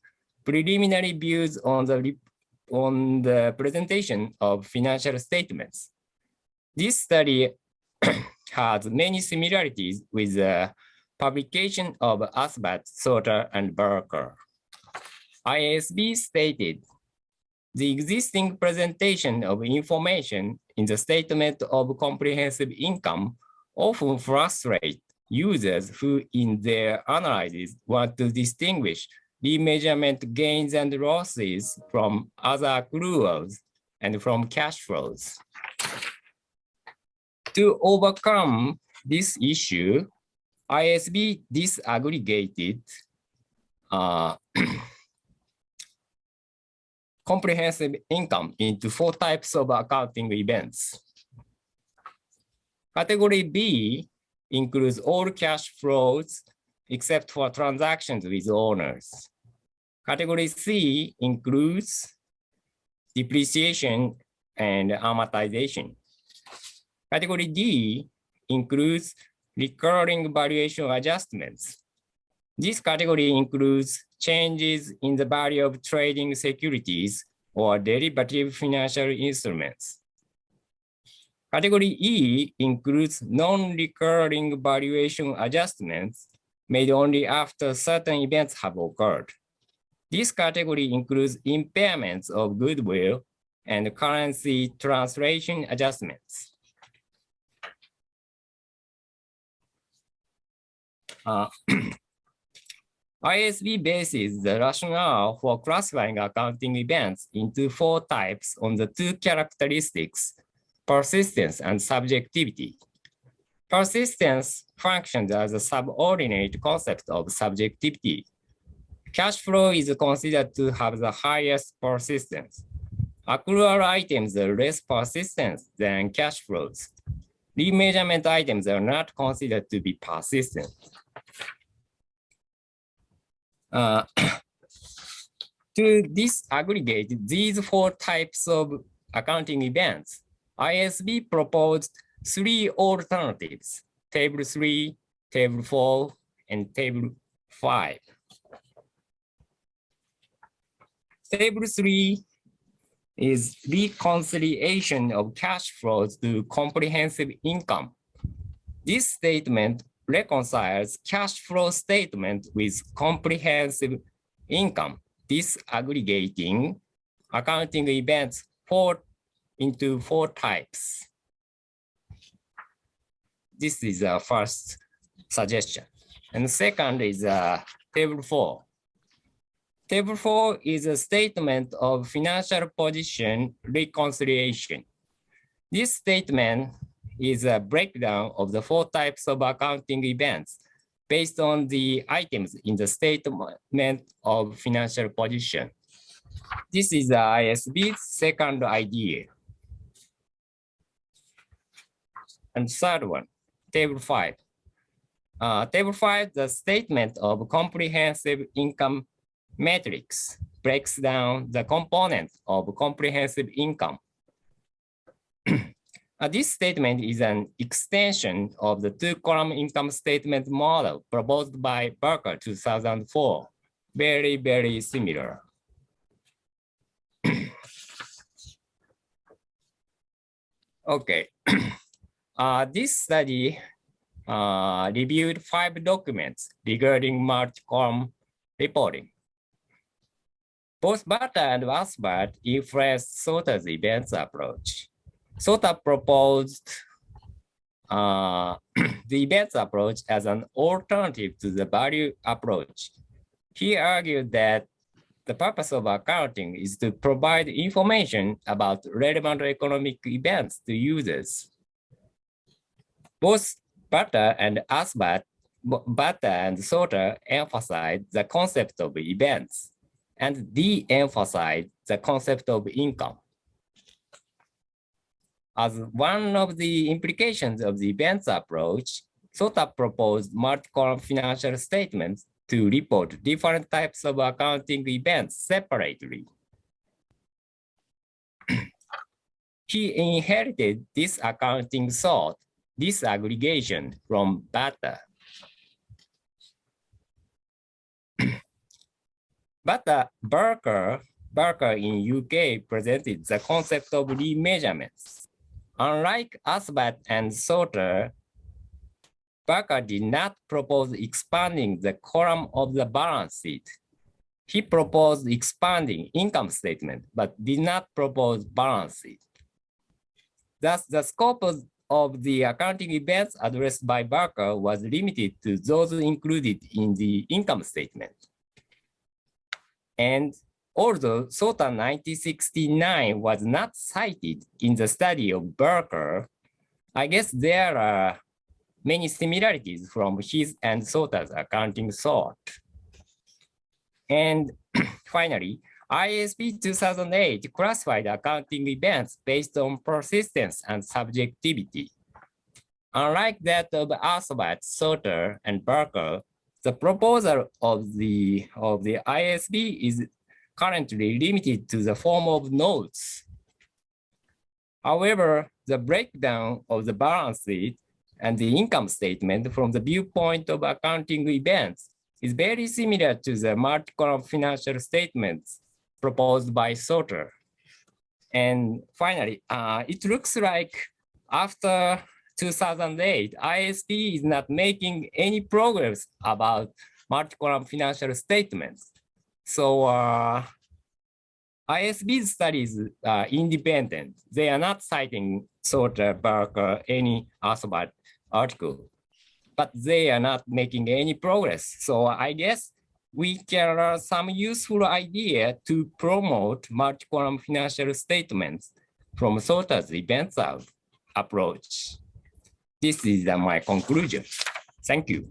Preliminary Views on the Presentation of Financial Statements. This study has many similarities with the publication of ASBAT, Sauter, and Barker. IASB stated, the existing presentation of information in the statement of comprehensive income often frustrate users who in their analysis want to distinguish remeasurement gains and losses from other accruals and from cash flows. To overcome this issue, IASB disaggregated comprehensive income into 4 types of accounting events. Category B includes all cash flows except for transactions with owners. Category C includes depreciation and amortization. Category D includes recurring valuation adjustments. This category includes changes in the value of trading securities or derivative financial instruments. Category E includes non-recurring valuation adjustments made only after certain events have occurred. This category includes impairments of goodwill and currency translation adjustments. IASB bases the rationale for classifying accounting events into 4 types on the 2 characteristics, persistence and subjectivity. Persistence functions as a subordinate concept of subjectivity. Cash flow is considered to have the highest persistence. Accrual items are less persistent than cash flows. Remeasurement items are not considered to be persistent. To disaggregate these 4 types of accounting events, IASB proposed 3 alternatives, Table 3, Table 4, and Table 5. Table 3 is reconciliation of cash flows to comprehensive income. This statement reconciles cash flow statement with comprehensive income, disaggregating accounting events into 4 types. This is the first suggestion. And the second is Table 4. Table 4 is a statement of financial position reconciliation. This statement is a breakdown of the 4 types of accounting events based on the items in the statement of financial position. This is the ISB's second idea. And third one, table 5. Table 5, the statement of comprehensive income matrix breaks down the components of comprehensive income. This statement is an extension of the two-column income statement model proposed by Barker 2004. Very, very similar. Okay. This study reviewed 5 documents regarding multi-column reporting. Both Barter and Asbert influenced Sauter's events approach. Sauter proposed the events approach as an alternative to the value approach. He argued that the purpose of accounting is to provide information about relevant economic events to users. Both Barter and Asbert, Barter and Sauter emphasized the concept of events and de-emphasized the concept of income. As one of the implications of the events approach, Sauter proposed multi-column financial statements to report different types of accounting events separately. He inherited this accounting thought, this aggregation from Barter. But Barker in UK presented the concept of remeasurements. Unlike Asbert and Sauter, Barker did not propose expanding the column of the balance sheet. He proposed expanding income statement, but did not propose balance sheet. Thus, the scope of the accounting events addressed by Barker was limited to those included in the income statement. And although Sauter 1969 was not cited in the study of Barker, I guess there are many similarities from his and Sauter's accounting thought. And finally, ISB 2008 classified accounting events based on persistence and subjectivity. Unlike that of Asbert, Sauter, and Barker, the proposal of the ISB is currently limited to the form of notes. However, the breakdown of the balance sheet and the income statement from the viewpoint of accounting events is very similar to the multi-column financial statements proposed by Sauter. And finally, it looks like after 2008, ISB is not making any progress about multi-column financial statements. So ISB's studies are independent. They are not citing Sauter, Barker, any Asbert article, but they are not making any progress. So I guess we can learn some useful idea to promote multi-column financial statements from Sauter's events approach. This is my conclusion. Thank you.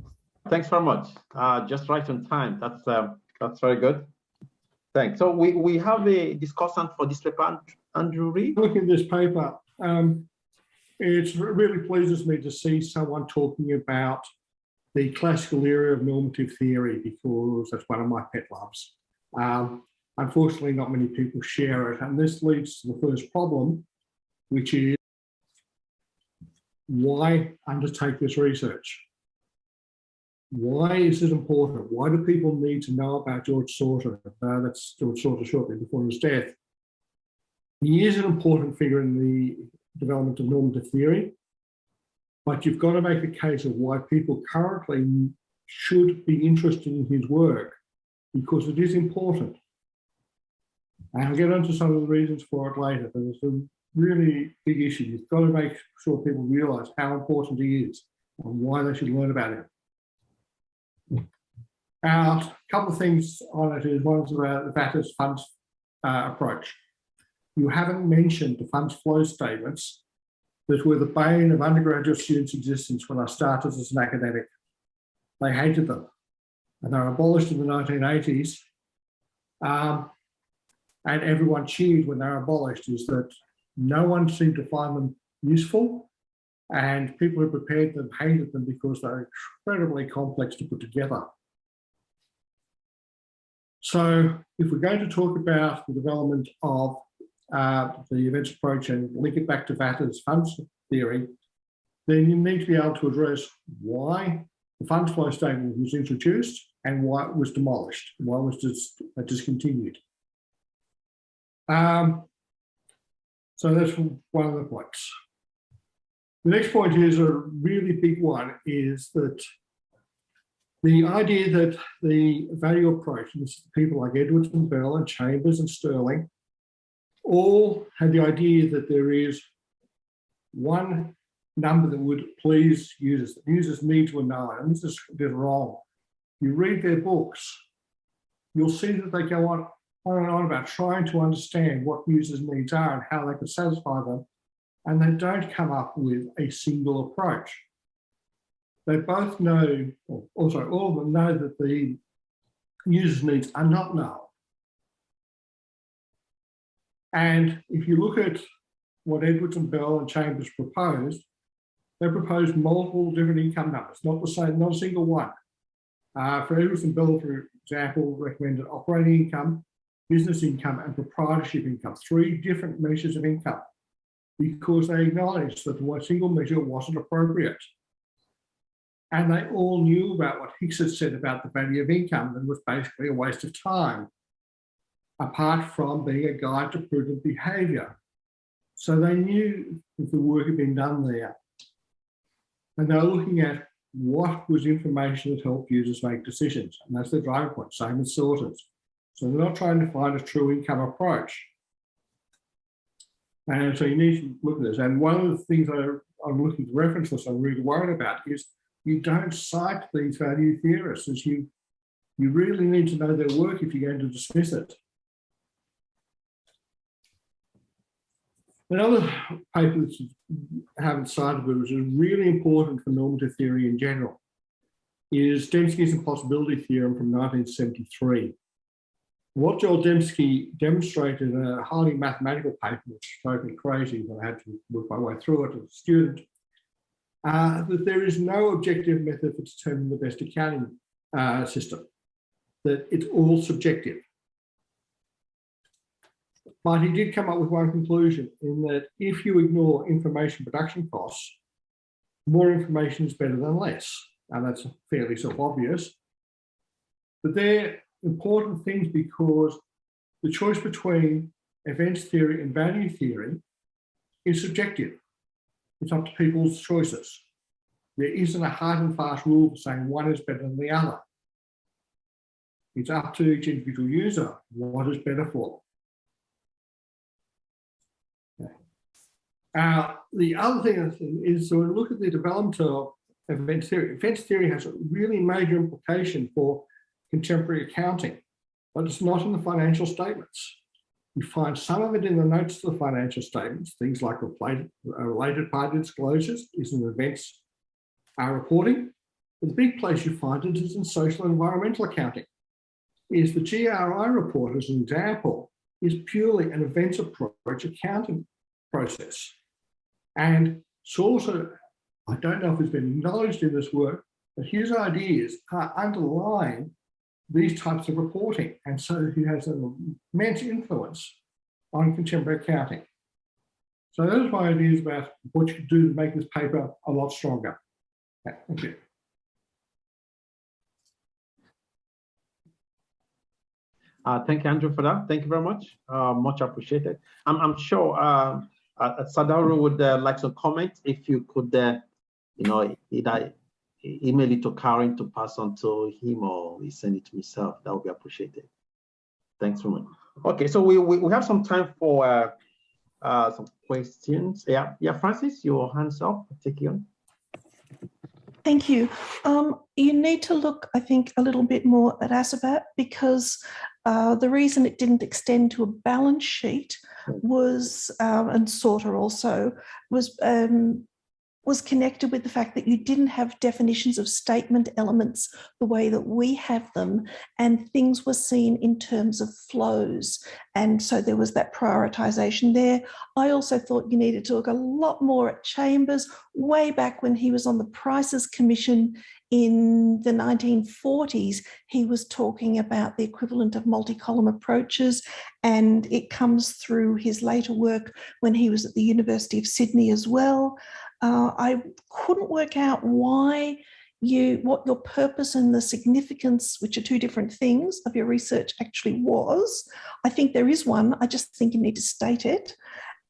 Thanks very much. Just right on time. That's very good. Thanks. So we have a discussant for this paper, Andrew Reed. Looking at this paper, it really pleases me to see someone talking about the classical area of normative theory, because that's one of my pet loves. Unfortunately, not many people share it, and this leads to the first problem, which is why undertake this research? Why is it important? Why do people need to know about George Sauter? That's George Sauter shortly before his death. He is an important figure in the development of normative theory, but you've got to make a case of why people currently should be interested in his work, because it is important. And I'll get into some of the reasons for it later, but it's a really big issue. You've got to make sure people realize how important he is and why they should learn about him. A couple of things on it is one's about the Barters Fun approach. You haven't mentioned the funds flow statements that were the bane of undergraduate students' existence when I started as an academic. They hated them, and they were abolished in the 1980s. and everyone cheered when they were abolished, is that no one seemed to find them useful, and people who prepared them hated them because they're incredibly complex to put together. So if we're going to talk about the development of the events approach and link it back to Barters Fun Theory, then you need to be able to address why the funds flow statement was introduced and why it was demolished, why it was discontinued. So that's one of the points. The next point is a really big one, is that the idea that the value approach, and this is people like Edwards and Bell and Chambers and Sterling, all had the idea that there is one number that would please users. Users need to know, and this is wrong. You read their books, you'll see that they go on and on about trying to understand what users' needs are and how they can satisfy them, and they don't come up with a single approach. They both know, or also all of them know, that the user's needs are not known. And if you look at what Edwards and Bell and Chambers proposed, they proposed multiple different income numbers, not the same, not a single one. For Edwards and Bell, for example, recommended operating income, business income, and proprietorship income, 3 different measures of income, because they acknowledged that one single measure wasn't appropriate. And they all knew about what Hicks had said about the value of income, and was basically a waste of time, apart from being a guide to prudent behaviour. So they knew that the work had been done there. And they were looking at what was information that helped users make decisions. And that's the driving point, same with sorters. So they're not trying to find a true income approach. And so you need to look at this. And one of the things I'm looking to reference this, I'm really worried about, is you don't cite these value theorists, as you really need to know their work if you're going to dismiss it. Another paper that I haven't cited, but which is really important for normative theory in general, is Dembski's Impossibility Theorem from 1973. What Joel Dembski demonstrated in a highly mathematical paper, which drove me crazy when I had to work my way through it as a student, that there is no objective method for determining the best accounting system, that it's all subjective. But he did come up with one conclusion, in that if you ignore information production costs, more information is better than less. And that's fairly self-obvious. But they're important things because the choice between events theory and value theory is subjective. It's up to people's choices. There isn't a hard and fast rule saying one is better than the other. It's up to each individual user what is better for them. The other thing is to look at the development of events theory. Events theory has a really major implication for contemporary accounting, but it's not in the financial statements. You find some of it in the notes to the financial statements, things like related party disclosures is in events reporting. But the big place you find it is in social and environmental accounting. Is the GRI report, as an example, is purely an events approach accounting process. And also, I don't know if it's been acknowledged in this work, but his ideas are underlying these types of reporting. And so he has an immense influence on contemporary accounting. So those are my ideas about what you can do to make this paper a lot stronger. Okay, thank you. Thank you, Andrew, for that. Thank you very much. Much appreciated. I'm sure Sadaru would like to comment. If you could, either email it to Karen to pass on to him, or send it to myself, that would be appreciated. Thanks very much. Okay, so we have some time for some questions. Yeah, Francis, your hands up. Take you on. Thank you. You need to look, I think, a little bit more at ASABAT, because the reason it didn't extend to a balance sheet was, and Sorter also, was was connected with the fact that you didn't have definitions of statement elements the way that we have them, and things were seen in terms of flows. And so there was that prioritization there. I also thought you needed to look a lot more at Chambers way back when he was on the Prices Commission in the 1940s. He was talking about the equivalent of multi-column approaches, and it comes through his later work when he was at the University of Sydney as well. I couldn't work out what your purpose and the significance, which are two different things, of your research actually was. I think there is one. I just think you need to state it.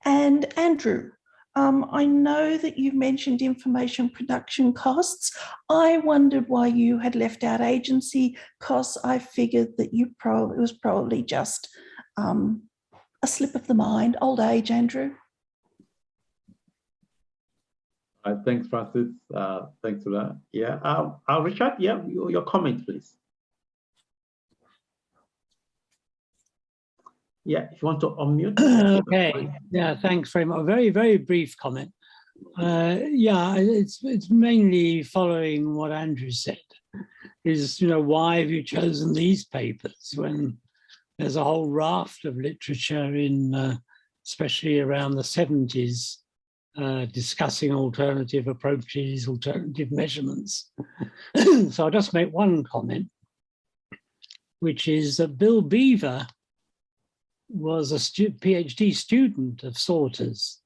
And Andrew, I know that you mentioned information production costs. I wondered why you had left out agency costs. I figured that it was probably just a slip of the mind. Old age, Andrew. Thanks, Francis. Thanks for that. Yeah, Richard, yeah, your comment, please. Yeah, if you want to unmute. Okay, yeah, thanks very much. A very, very brief comment. Yeah, it's mainly following what Andrew said, is, why have you chosen these papers when there's a whole raft of literature in, especially around the 70s, discussing alternative approaches, alternative measurements. So I'll just make one comment, which is that Bill Beaver was a PhD student of Sauter's,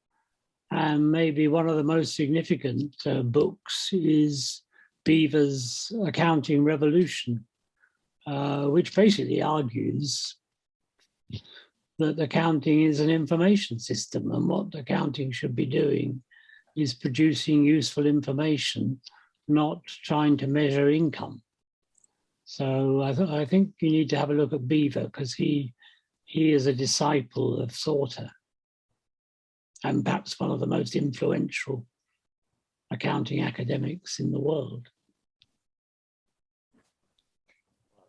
and maybe one of the most significant books is Beaver's Accounting Revolution, which basically argues that accounting is an information system, and what accounting should be doing is producing useful information, not trying to measure income. So I think you need to have a look at Beaver, because he is a disciple of Sauter, and perhaps one of the most influential accounting academics in the world.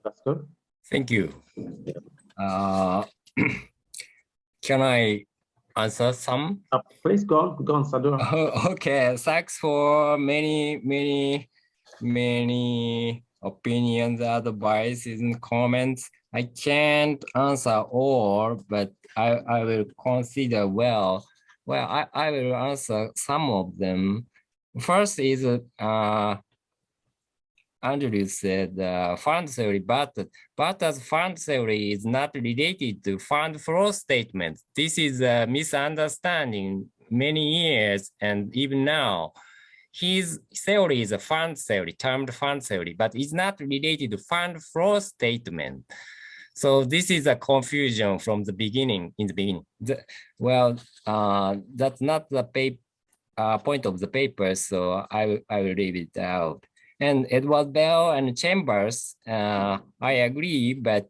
That's good. Thank you. Can I answer some? Please go on, Sadura. Okay, thanks for many opinions, advices, and comments. I can't answer all, but I will consider well. Well, I will answer some of them. First is Andrew said fund theory, but Barters fund theory is not related to fund flow statements. This is a misunderstanding many years and even now. His theory is a fund theory, termed fund theory, but it's not related to fund flow statement. So this is a confusion from the beginning, that's not the point of the paper, so I will leave it out. And Edward Bell and Chambers, I agree, but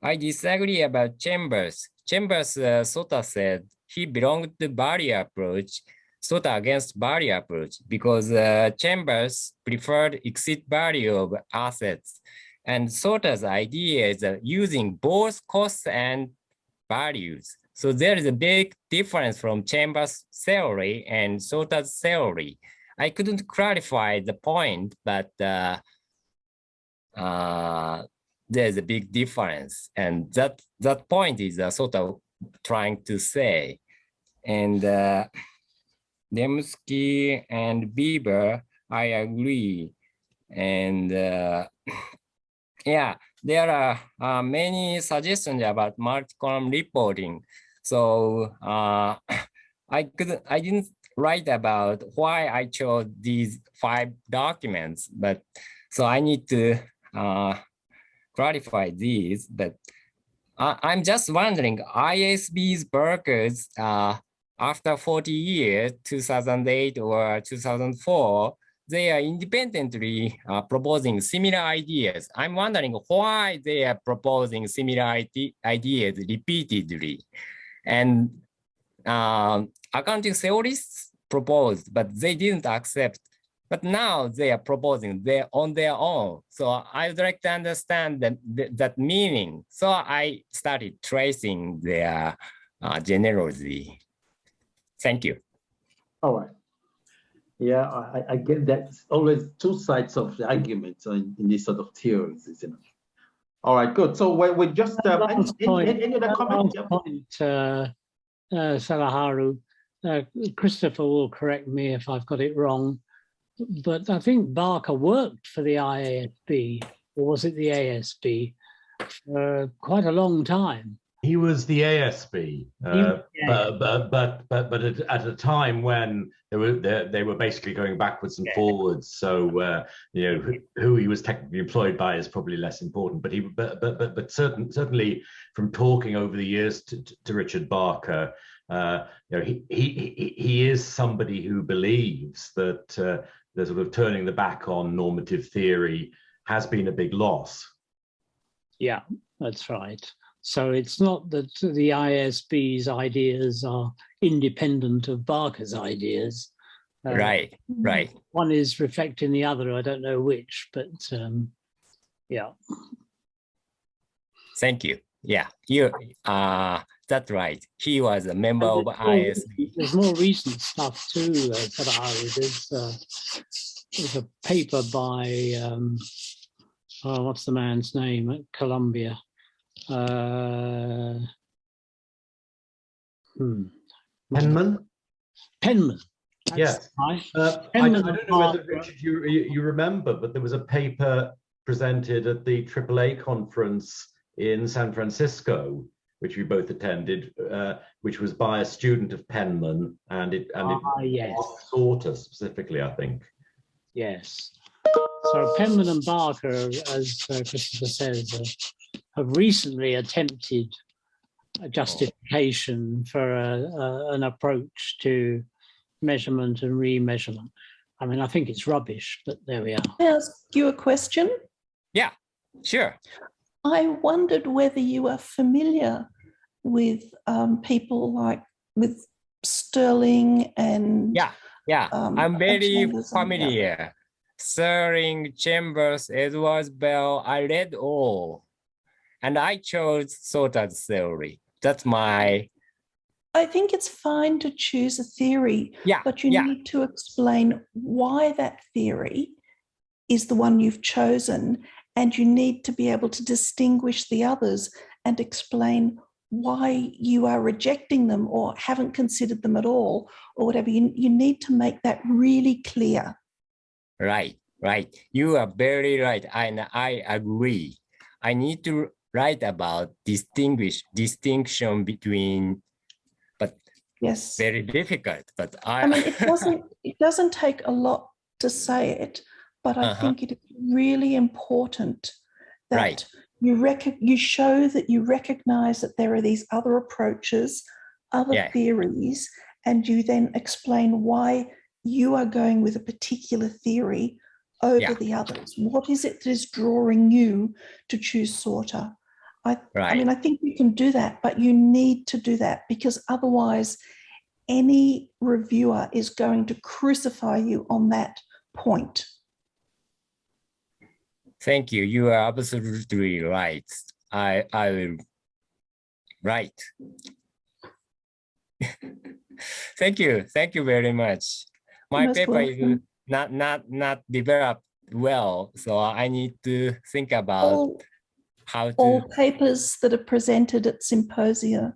I disagree about Chambers. Chambers, Sauter said he belonged to barrier approach, Sauter against barrier approach, because Chambers preferred exit value of assets. And Sauter's idea is using both costs and values. So there is a big difference from Chambers' theory and Sauter's theory. I couldn't clarify the point, but there's a big difference. And that point is Sauter trying to say. And Dembski and Beaver, I agree. And yeah, there are many suggestions about multi-column reporting. So I didn't write about why I chose these 5 documents, but so I need to clarify these. But I'm just wondering, ISB's workers after 40 years, 2008 or 2004, they are independently proposing similar ideas. I'm wondering why they are proposing similar ideas repeatedly. And accounting theorists proposed, but they didn't accept. But now they are proposing on their own. So I would like to understand that meaning. So I started tracing their genealogy. Thank you. All right. Yeah, I get that. Always two sides of the argument in these sort of theories, isn't it? All right, good. So we just any other comment? Salaharu, Christopher will correct me if I've got it wrong, but I think Barker worked for the IASB, or was it the ASB, for quite a long time. He was the ASB, but at a time when they were basically going backwards and forwards. So who he was technically employed by is probably less important. But certainly from talking over the years to Richard Barker, he is somebody who believes that the sort of turning the back on normative theory has been a big loss. Yeah, that's right. So it's not that the ISB's ideas are independent of Barker's ideas. Right. One is reflecting the other. I don't know which, but yeah. Thank you. Yeah, that's right. He was a member of ISB. There's more recent stuff too, there's a paper by, what's the man's name at Columbia? Penman? Penman. Yes. Right. I don't know whether, Richard, you remember, but there was a paper presented at the AAA conference in San Francisco, which we both attended, which was by a student of Penman, and it yes. Sorter specifically, I think. Yes. So Penman and Barker, as Christopher says, have recently attempted a justification for an approach to measurement and remeasurement. I mean, I think it's rubbish, but there we are. Can I ask you a question? Yeah, sure. I wondered whether you are familiar with people like with Sterling and I'm very familiar. Sterling, Chambers, Edwards, Bell, I read all. And I chose Sorter's theory. That's my... I think it's fine to choose a theory, but you need to explain why that theory is the one you've chosen, and you need to be able to distinguish the others and explain why you are rejecting them or haven't considered them at all or whatever. You need to make that really clear. Right. You are very right, and I agree. I need to write about distinction between, but yes, very difficult. But I mean, it doesn't take a lot to say it, but I think it is really important that you show that you recognize that there are these other approaches, other theories, and you then explain why you are going with a particular theory over the others. What is it that is drawing you to choose Sorter? I mean, I think you can do that, but you need to do that because otherwise any reviewer is going to crucify you on that point. Thank you. You are absolutely right. I will write. Thank you. Thank you very much. My paper is not developed well, so I need to think about how to... All papers that are presented at symposia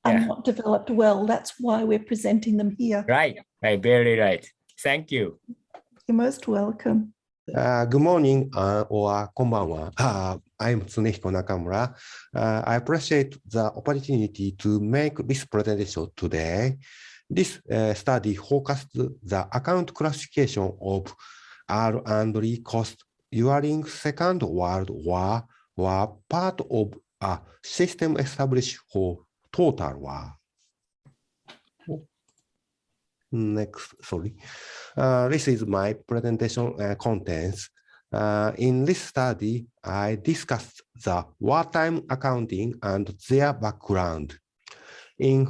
are not developed well. That's why we're presenting them here. Right, very right. Thank you. You're most welcome. Good morning or konbanwa. I'm Tsunehiko Nakamura. I appreciate the opportunity to make this presentation today. This study focused the account classification of R&D cost during Second World War were part of a system established for total war. Next, sorry. This is my presentation contents. In this study, I discussed the wartime accounting and their background. In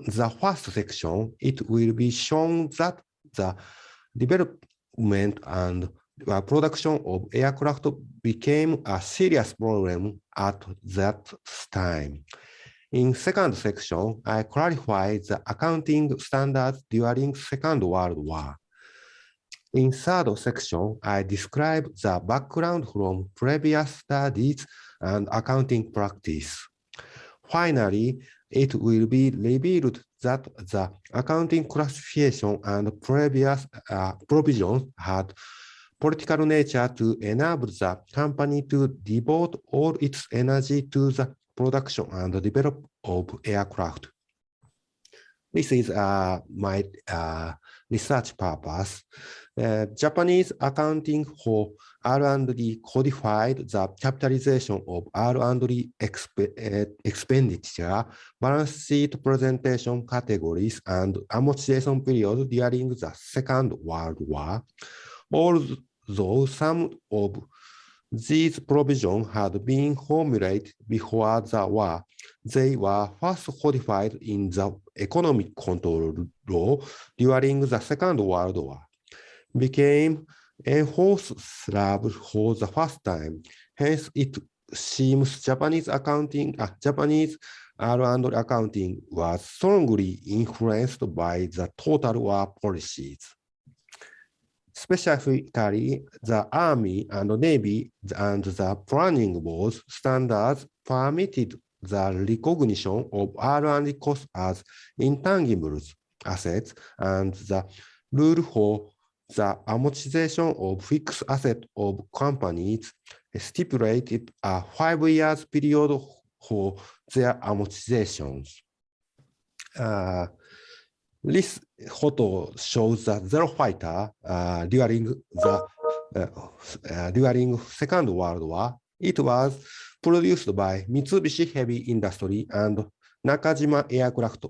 the first section, it will be shown that the development and production of aircraft became a serious problem at that time. In second section, I clarify the accounting standards during Second World War. In third section, I describe the background from previous studies and accounting practice. Finally, it will be revealed that the accounting classification and previous provisions had political nature to enable the company to devote all its energy to the production and development of aircraft. This is my research purpose. Japanese accounting for R&D codified the capitalization of R&D expenditure, balance sheet presentation categories, and amortization period during the Second World War. Although some of these provisions had been formulated before the war, they were first codified in the economic control law during the Second World War, became enforced for the first time. Hence, it seems Japanese R&D accounting was strongly influenced by the total war policies. Specifically, the Army and Navy and the Planning Board standards permitted the recognition of R&D costs as intangible assets, and the rule for the amortization of fixed assets of companies stipulated a 5-year period for their amortizations. This photo shows the Zero Fighter during Second World War. It was produced by Mitsubishi Heavy Industry and Nakajima Aircraft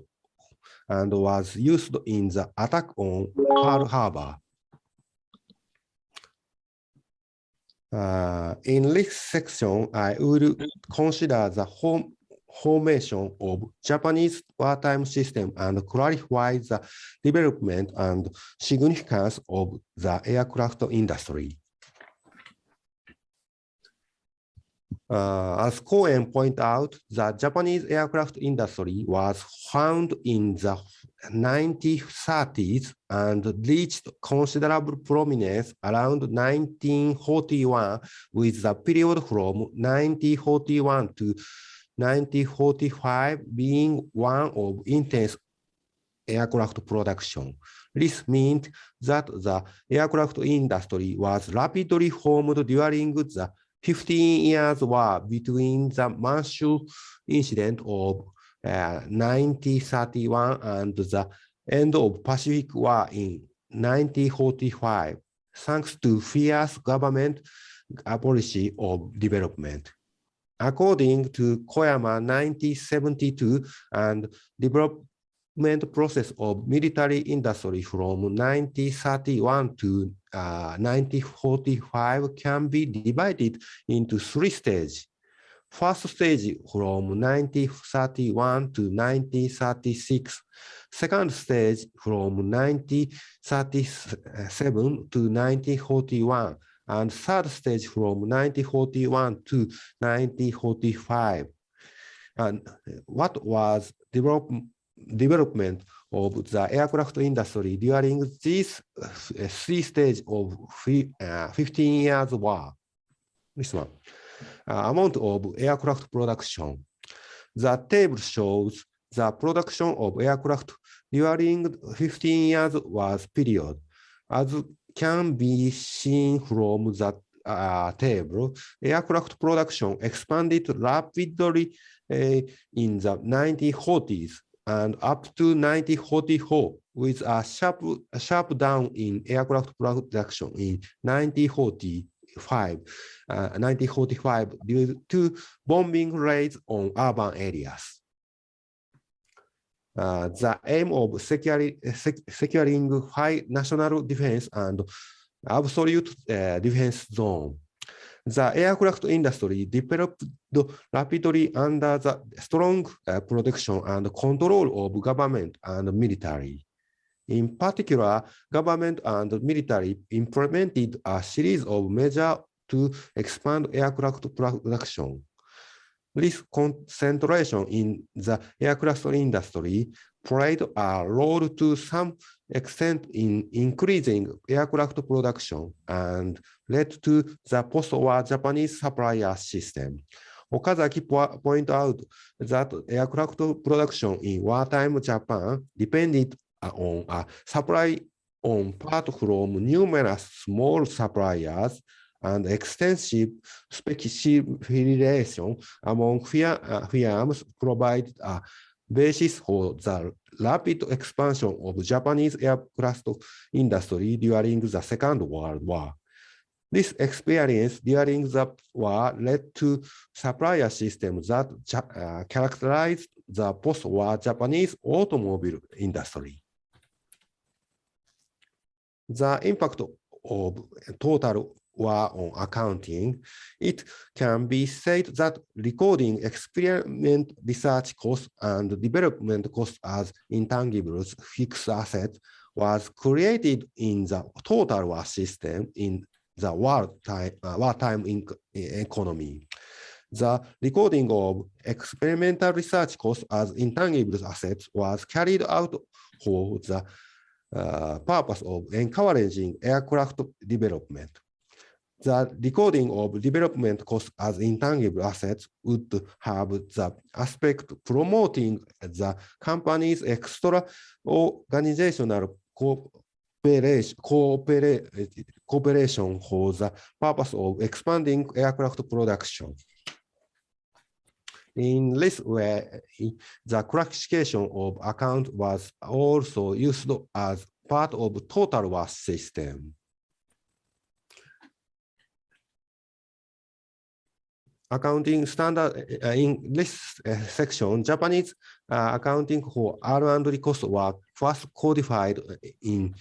and was used in the attack on Pearl Harbor. In this section, I will consider the formation of Japanese wartime system and clarify the development and significance of the aircraft industry. As Cohen pointed out, the Japanese aircraft industry was founded in the 1930s and reached considerable prominence around 1941, with the period from 1941 to 1945 being one of intense aircraft production. This meant that the aircraft industry was rapidly formed during the 15 years war between the Manchu incident of 1931 and the end of Pacific War in 1945, thanks to fierce government policy of development. According to Koyama 1972, and development process of military industry from 1931 to 1945 can be divided into 3 stages. First stage from 1931 to 1936. Second stage from 1937 to 1941. And third stage from 1941 to 1945. And what was development of the aircraft industry during this 3 stages of 15 years war? This one. Amount of aircraft production. The table shows the production of aircraft during 15 years was period. As can be seen from the table, aircraft production expanded rapidly in the 1940s and up to 1944, with a sharp down in aircraft production in 1945 due to bombing raids on urban areas. The aim of securing high national defense and absolute defense zone. The aircraft industry developed rapidly under the strong protection and control of government and military. In particular, government and military implemented a series of measures to expand aircraft production. risk concentration in the aircraft industry played a role to some extent in increasing aircraft production and led to the post-war Japanese supplier system. Okazaki point out that aircraft production in wartime Japan depended on a supply on part from numerous small suppliers and extensive specialization among firms provided a basis for the rapid expansion of Japanese aircraft industry during the Second World War. This experience during the war led to supplier systems that characterized the post-war Japanese automobile industry. The impact of total war on accounting, it can be said that recording experiment research costs and development costs as intangibles fixed assets was created in the total war system in the wartime economy. The recording of experimental research costs as intangible assets was carried out for the purpose of encouraging aircraft development. The recording of development costs as intangible assets would have the aspect promoting the company's extra organizational cooperation for the purpose of expanding aircraft production. In this way, the classification of account was also used as part of total war system. Accounting standard in this section, Japanese accounting for R&D costs were first codified in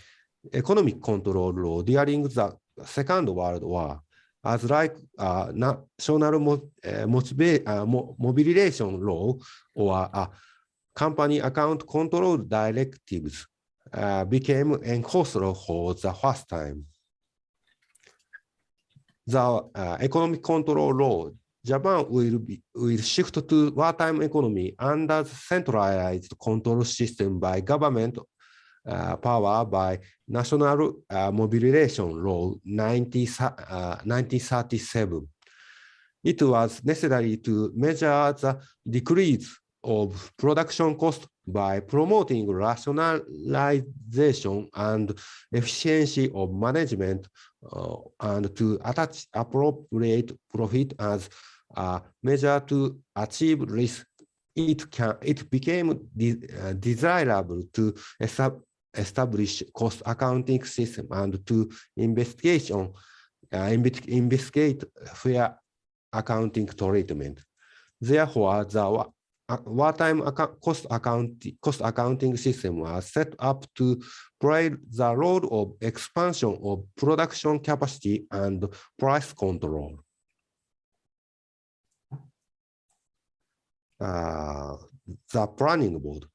economic control law during the Second World War, as like national mobilization law or company account control directives became enforced for the first time. The economic control law, Japan will shift to wartime economy under the centralized control system by government power by National Mobilization Law 1937. It was necessary to measure the decrease of production cost by promoting rationalization and efficiency of management and to attach appropriate profit as a measure to achieve risk. It became desirable to establish cost accounting system and to investigate fair accounting treatment. Therefore, the wartime cost accounting system was set up to play the role of expansion of production capacity and price control. The planning board.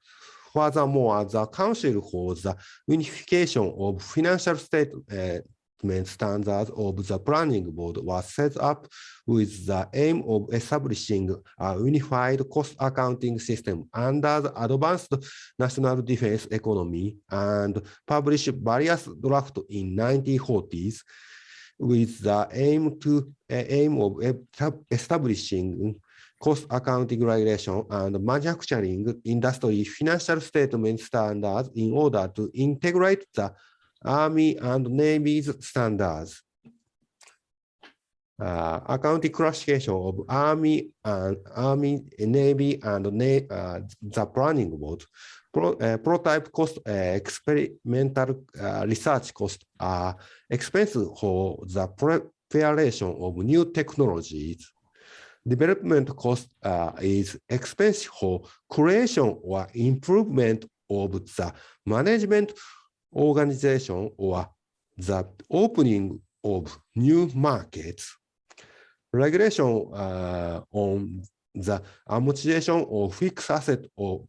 Furthermore, the Council for the Unification of Financial Statement Standards of the Planning Board was set up with the aim of establishing a unified cost accounting system under the advanced national defense economy and published various drafts in 1940s with the aim of establishing cost accounting regulation and manufacturing industry financial statement standards in order to integrate the Army and Navy's standards. Accounting classification of Army, Navy, and the Planning Board. Prototype cost, experimental research cost are expenses for the preparation of new technologies. Development cost is expense for creation or improvement of the management organization or the opening of new markets. Regulation on the amortization of fixed assets of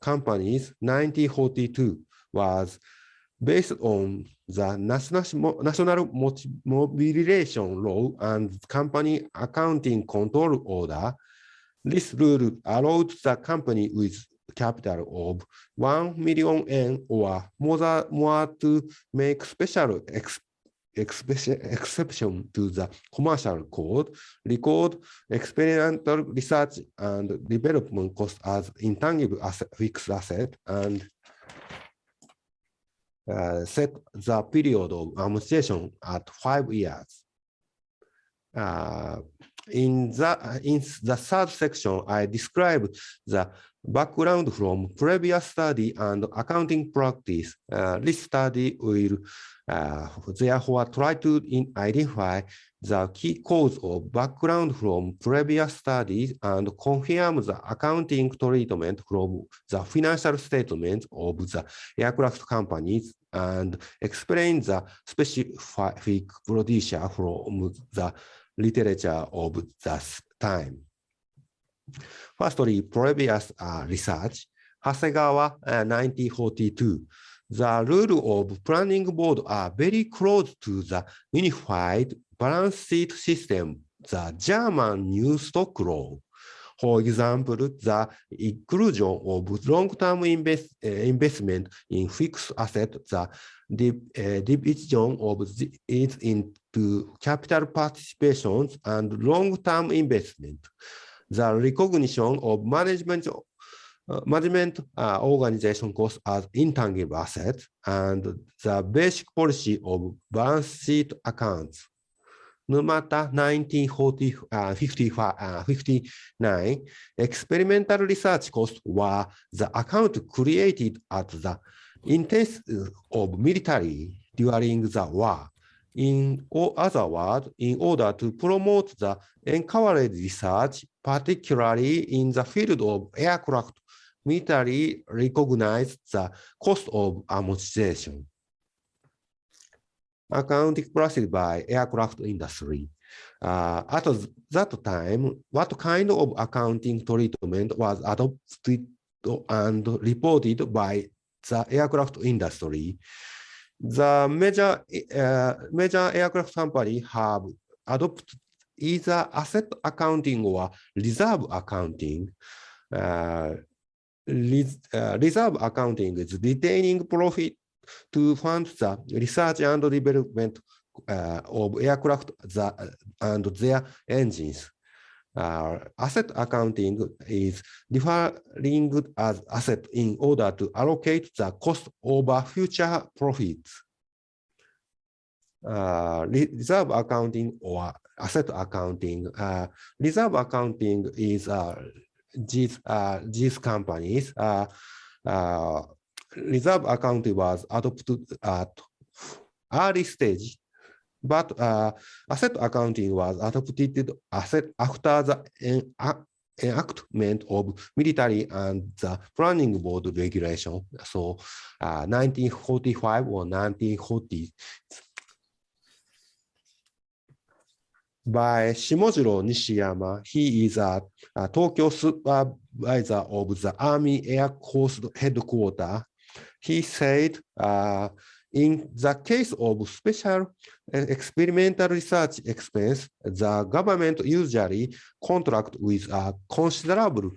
companies 1942 was based on the National Mobilization Law and Company Accounting Control Order This rule allowed the company with capital of 1 million yen or more to make special exception to the commercial code, record experimental research and development cost as intangible fixed asset, and set the period of amortization at 5 years. In the third section, I described the background from previous study and accounting practice. This study will therefore try to identify the key cause of background from previous studies and confirm the accounting treatment from the financial statements of the aircraft companies and explain the specific procedure from the literature of the time. Firstly, previous research, Hasegawa, 1942. The rule of planning board are very close to the unified balance sheet system, the German new stock law. For example, the inclusion of long-term investment in fixed assets, the division of it into capital participations and long-term investment, the recognition of management organization costs as intangible assets, and the basic policy of balance sheet accounts. Numata 1959, experimental research costs were the account created at the instance of military during the war. In other words, in order to promote the encouraged research, particularly in the field of aircraft, military recognized the cost of amortization. Accounting practice by aircraft industry. At that time, what kind of accounting treatment was adopted and reported by the aircraft industry? The major aircraft companies have adopted either asset accounting or reserve accounting. Reserve accounting is retaining profit to fund the research and development of aircraft and their engines. Asset accounting is deferring as asset in order to allocate the cost over future profits. Reserve accounting or asset accounting. Reserve accounting is these companies. Reserve accounting was adopted at early stage, but asset accounting was adopted after the enactment of military and the planning board regulation. So 1945 or 1940. By Shimojiro Nishiyama, he is a Tokyo supervisor of the Army Air Force headquarters. He said, in the case of special experimental research expense, the government usually contract with a considerable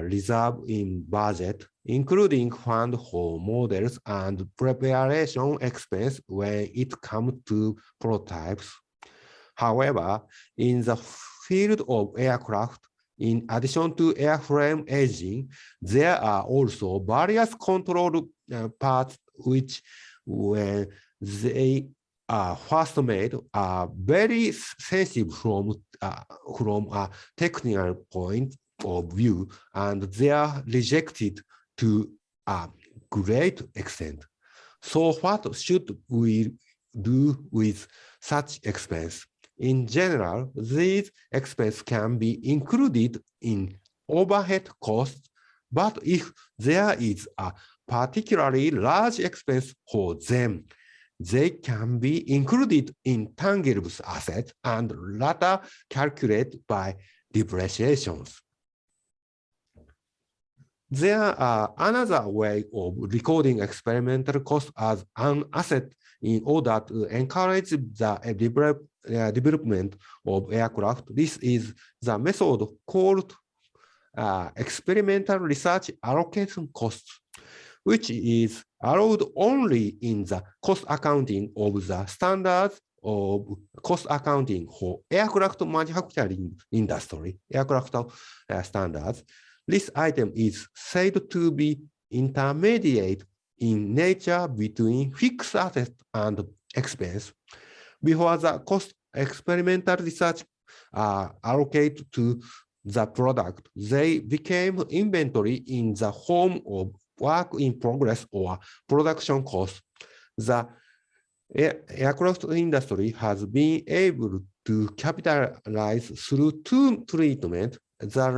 reserve in budget, including fund for models and preparation expense when it comes to prototypes. However, in the field of aircraft, in addition to airframe aging, there are also various control parts which, when they are first made, are very sensitive from a technical point of view, and they are rejected to a great extent. So what should we do with such expense? In general, these expenses can be included in overhead costs, but if there is a particularly large expense for them, they can be included in tangible assets and later calculated by depreciations. There are another way of recording experimental costs as an asset in order to encourage the development of aircraft. This is the method called experimental research allocation cost, which is allowed only in the cost accounting of the standards of cost accounting for aircraft manufacturing industry, aircraft standards. This item is said to be intermediate in nature between fixed asset and expense. Before the cost experimental research allocated to the product, they became inventory in the form of work in progress or production cost. The aircraft industry has been able to capitalize through two treatments: the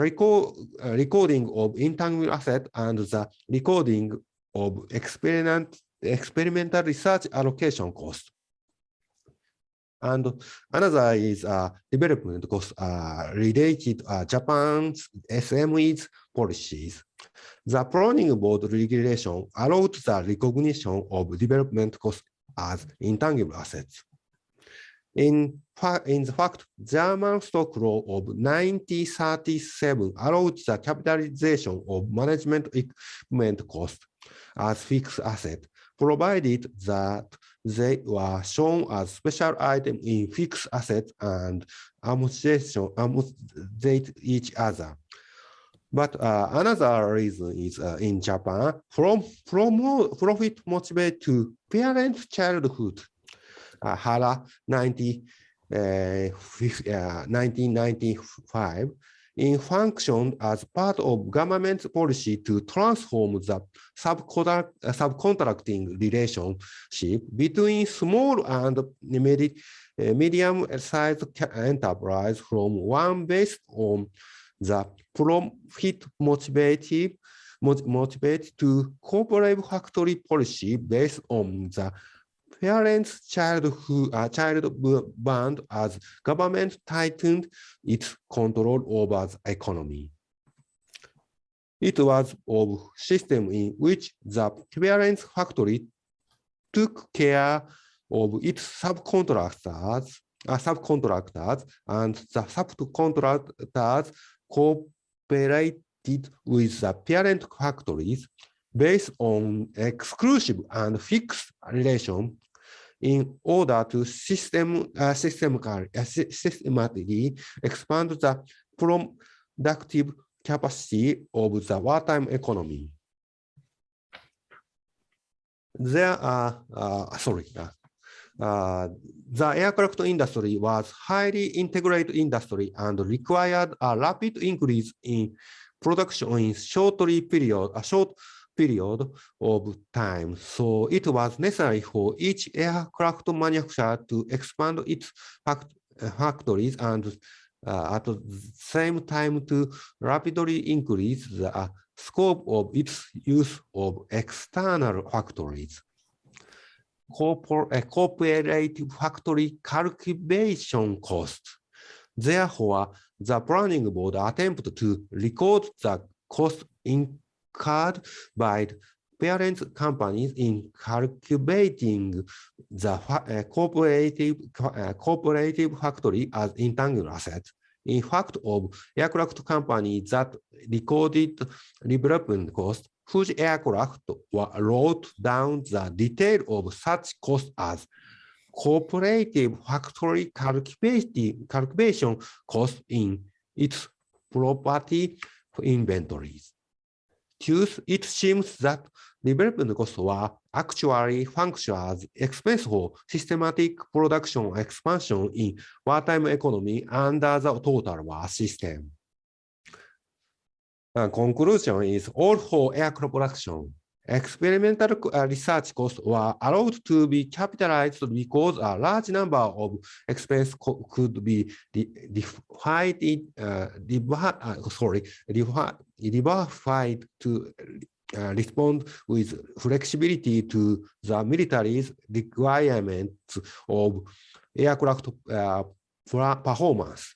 recording of intangible asset and the recording of experimental research allocation cost. And another is development cost related Japan's SME's policies. The planning board regulation allowed the recognition of development costs as intangible assets. In fact, German stock law of 1937 allowed the capitalization of management equipment costs as fixed asset, provided that they were shown as special item in fixed assets and amortize each other. But another reason is in Japan, from profit motivated to parent childhood. Hara 1995 in function as part of government policy to transform the subcontracting relationship between small and medium-sized enterprise from one based on the profit motivated to corporate factory policy based on the parents' child band as government tightened its control over the economy. It was a system in which the parents' factory took care of its subcontractors, and the subcontractors cooperated with the parent factories based on exclusive and fixed relation in order to systematically expand the productive capacity of the wartime economy. The aircraft industry was highly integrated industry and required a rapid increase in production in short period of time. So it was necessary for each aircraft manufacturer to expand its factories and at the same time to rapidly increase the scope of its use of external factories. Cooperative factory calculation cost. Therefore, the planning board attempted to record the cost incurred by parent companies in calculating the cooperative factory as intangible assets. In fact, of aircraft companies that recorded development costs, whose aircraft wrote down the detail of such costs as cooperative factory calculation cost in its property inventories. Thus, it seems that development costs were actually function as expense for systematic production expansion in wartime economy under the total war system. Conclusion is all for aircraft production. Experimental research costs were allowed to be capitalized because a large number of expenses could be diversified to respond with flexibility to the military's requirements of aircraft performance.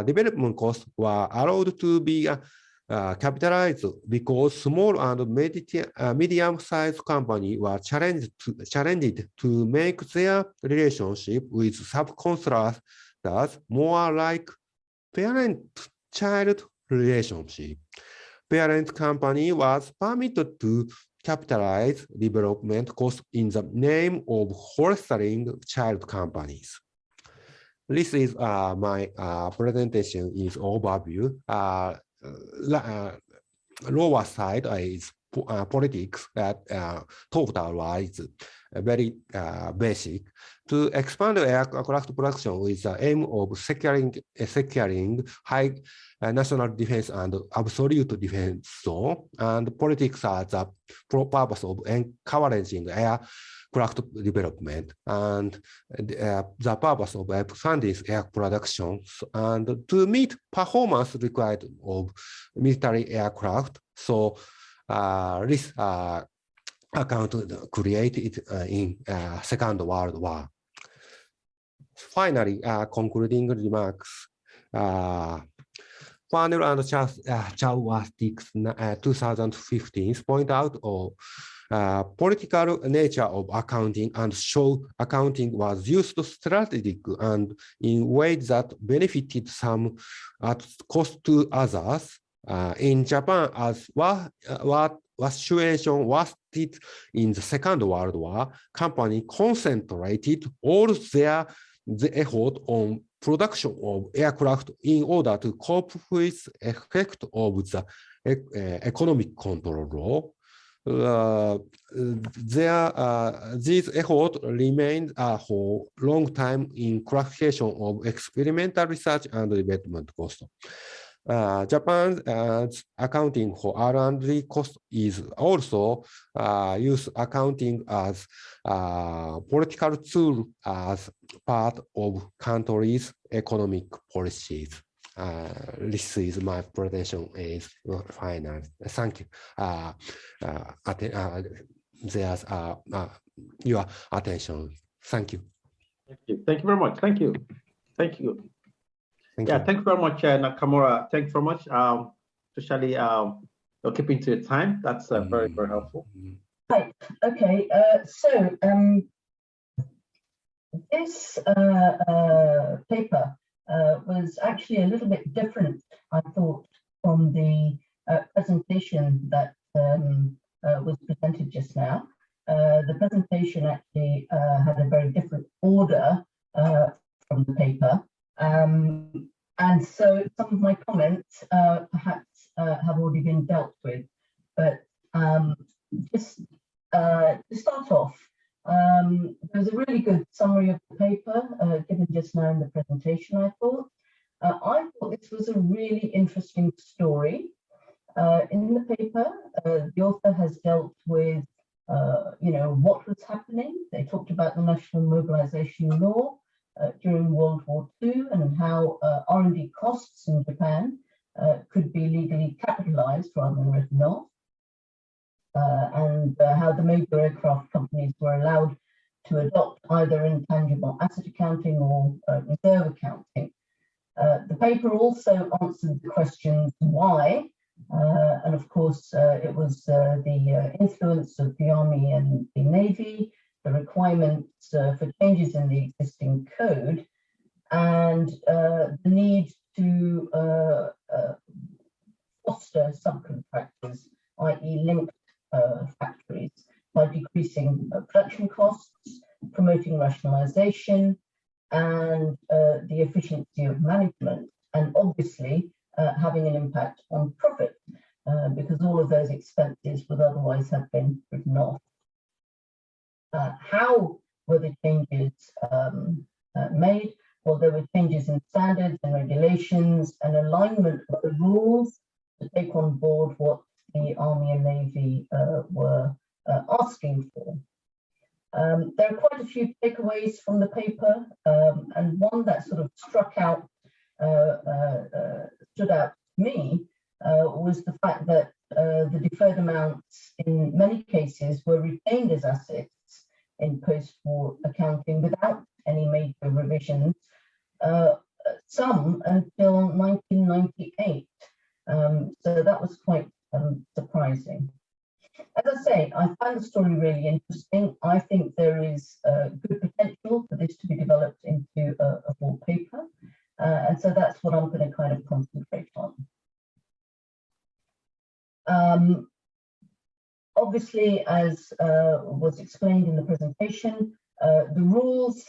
Development costs were allowed to be capitalized because small and medium-sized companies were challenged to make their relationship with subcontractors more like parent-child relationship. Parent company was permitted to capitalize development costs in the name of fostering child companies. This is my presentation is overview. Lower side is politics that total-wise very basic. To expand aircraft production with the aim of securing high national defense and absolute defense zone, and politics are the purpose of encouraging aircraft development, and the purpose of expanding air production, and to meet performance required of military aircraft. So this account created in Second World War. Finally, concluding remarks. Farnell and Chawastick's 2015 point out political nature of accounting and show accounting was used strategic and in ways that benefited some at cost to others. In Japan, as what situation was it in the Second World War, company concentrated all the effort on production of aircraft in order to cope with effect of the economic control. These efforts remained for a long time in classification of experimental research and development costs. Japan's accounting for R&D cost is also use accounting as political tool as part of country's economic policies. This is my presentation is final. Thank you. There's your attention. Thank you. Thank you. Thank you very much. Thank you. Thank you. Thank you very much, Nakamura. Thanks very much. Especially keeping to the time. That's very, very helpful. Right. Okay. This paper was actually a little bit different, I thought, from the presentation that was presented just now. The presentation actually had a very different order from the paper. And so some of my comments perhaps have already been dealt with, but just to start off, there's a really good summary of the paper given just now in the presentation, I thought. I thought this was a really interesting story. In the paper, the author has dealt with, what was happening. They talked about the national mobilization law during World War II and how R&D costs in Japan could be legally capitalized rather than written off, and how the major aircraft companies were allowed to adopt either intangible asset accounting or reserve accounting. The paper also answered the questions why, and of course it was the influence of the Army and the Navy, the requirements for changes in the existing code, and the need to foster subcontractors, i.e. linked factories, by decreasing production costs, promoting rationalization, and the efficiency of management, and obviously having an impact on profit, because all of those expenses would otherwise have been written off. How were the changes made? Well, there were changes in standards and regulations and alignment of the rules to take on board what the Army and Navy were asking for. There are quite a few takeaways from the paper, and one that sort of stood out to me was the fact that the deferred amounts in many cases were retained as assets in post-war accounting without any major revisions, some until 1998. So that was quite surprising. As I say, I find the story really interesting. I think there is good potential for this to be developed into a full paper. And so that's what I'm going to kind of concentrate on. Obviously, as was explained in the presentation, the rules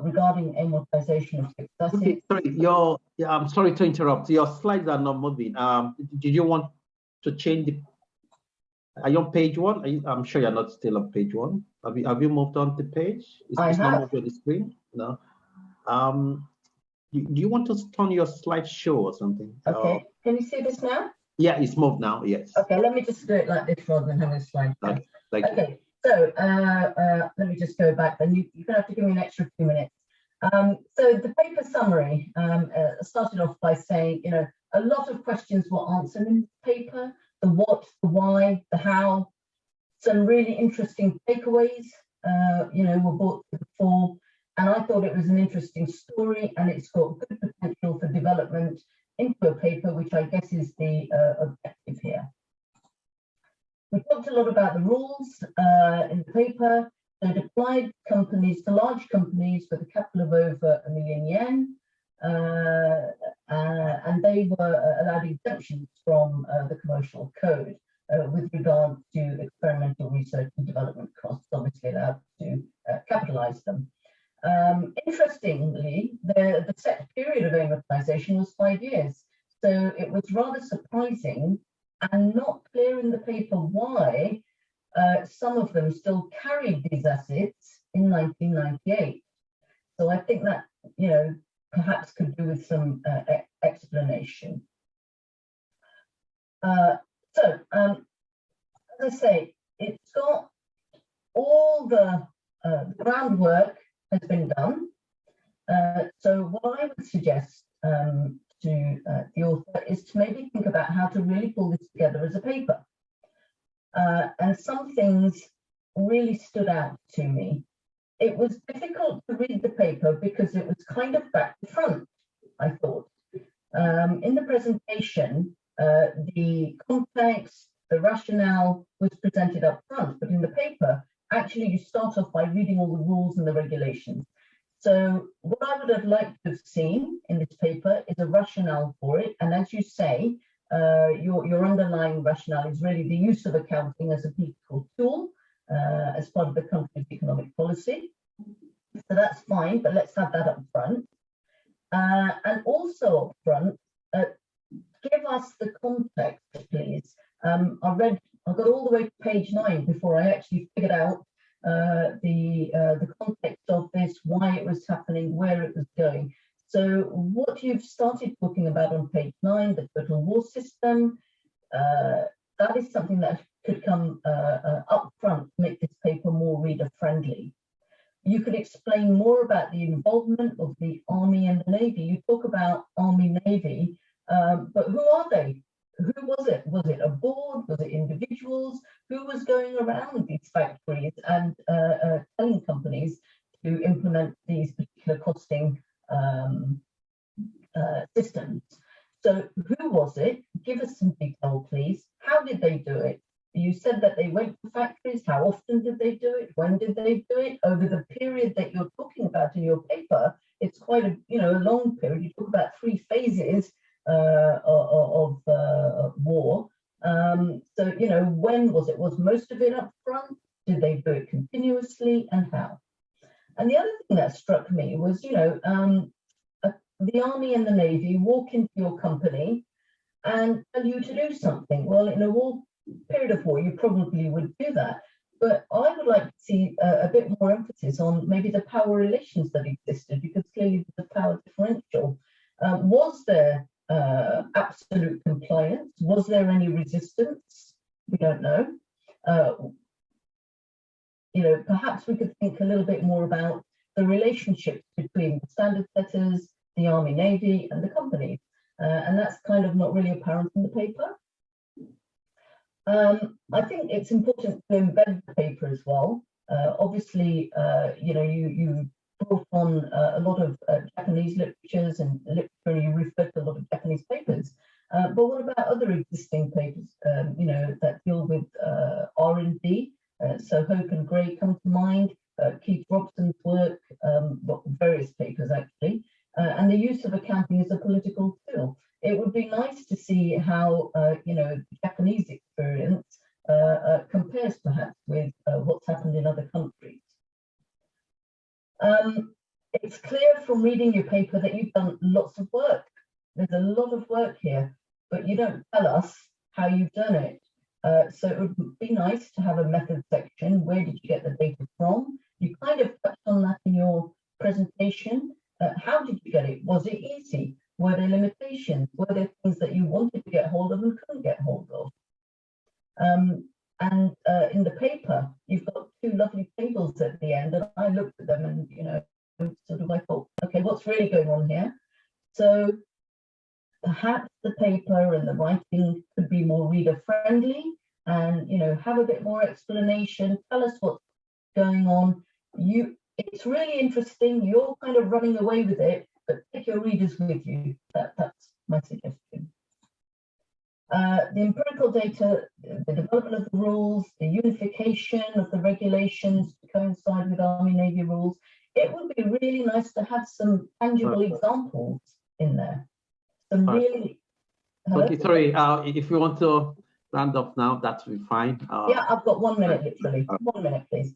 regarding amortization of fixed assets. Okay, sorry, I'm sorry to interrupt. Your slides are not moving. Did you want to change the? Are you on page one? I'm sure you're not still on page one. Have you moved on the page? It's not moving on the screen. No. Do you want to turn your slideshow or something? Okay. Can you see this now? Yeah, it's moved now. Yes. Okay. Let me just do it like this rather than having a slide. Okay. So let me just go back. Then you're gonna have to give me an extra few minutes. So the paper summary started off by saying, you know, a lot of questions were answered in the paper: the what, the why, the how. Some really interesting takeaways, you know, were brought to the fore. And I thought it was an interesting story, and it's got good potential for development into a paper, which I guess is the objective here. We talked a lot about the rules in the paper. They applied companies to large companies with a capital of over £1 million yen, and they were allowed exemptions from the commercial code with regard to experimental research and development costs, obviously allowed to capitalize them. Interestingly, the set period of amortization was 5 years. So it was rather surprising and not clear in the paper why some of them still carried these assets in 1998. So I think that, you know, perhaps could do with some explanation. As I say, it's got all the groundwork has been done. So what I would suggest to the author is to maybe think about how to really pull this together as a paper. And some things really stood out to me. It was difficult to read the paper because it was kind of back to front, I thought. In the presentation, the context, the rationale was presented up front, but in the paper, actually you start off by reading all the rules and the regulations. So what I would have liked to have seen in this paper is a rationale for it. And as you say, your underlying rationale is really the use of accounting as a political tool as part of the country's economic policy. So that's fine, but let's have that up front. And also up front, give us the context, please. I got all the way to page 9 before I actually figured out the context of this, why it was happening, where it was going. So what you've started talking about on page 9, the total war system, that is something that could come up front to make this paper more reader friendly. You could explain more about the involvement of the Army and the Navy. You talk about Army, Navy, but who are they? Who was it? Was it a board? Was it individuals? Who was going around these factories and telling companies to implement these particular costing systems? So who was it? Give us some detail, please. How did they do it? You said that they went to factories. How often did they do it? When did they do it? Over the period that you're talking about in your paper, it's quite a a long period. You talk about 3 phases of war. So when was it? Was most of it up front? Did they do it continuously, and how? And the other thing that struck me was, the Army and the Navy walk into your company and tell you to do something. Well, in a period of war, you probably would do that. But I would like to see a bit more emphasis on maybe the power relations that existed, because clearly the power differential. Was there absolute compliance? Was there any resistance? We don't know. Perhaps we could think a little bit more about the relationships between the standard setters, the Army, Navy, and the companies. And that's kind of not really apparent in the paper. I think it's important to embed the paper as well. Obviously, you brought on a lot of Japanese literatures and literature. You referred to a lot of Japanese papers. But what about other existing papers, that deal with R&D? So Hope and Gray come to mind. Keith Robson's work, various papers actually, and the use of accounting as a political tool. it would be nice to see how, you know, Japanese experience compares perhaps with what's happened in other countries. It's clear from reading your paper that you've done lots of work. There's a lot of work here, but you don't tell us how you've done it. So it would be nice to have a method section. Where did you get the data from? You kind of touched on that in your presentation. How did you get it? Was it easy? Were there limitations? Were there things that you wanted to get hold of and couldn't get hold of? In the paper, you've got two lovely tables at the end, and I looked at them and, you know, sort of I thought, okay, what's really going on here? So perhaps the paper and the writing could be more reader friendly and, you know, have a bit more explanation, tell us what's going on. It's really interesting. You're kind of running away with it, but take your readers with you. That's my suggestion. The empirical data, the development of the rules, the unification of the regulations to coincide with Army Navy rules. It would be really nice to have some tangible examples in there. Some really. Okay, sorry. If you want to round off now, that will be fine. Yeah, I've got 1 minute, literally. 1 minute, please.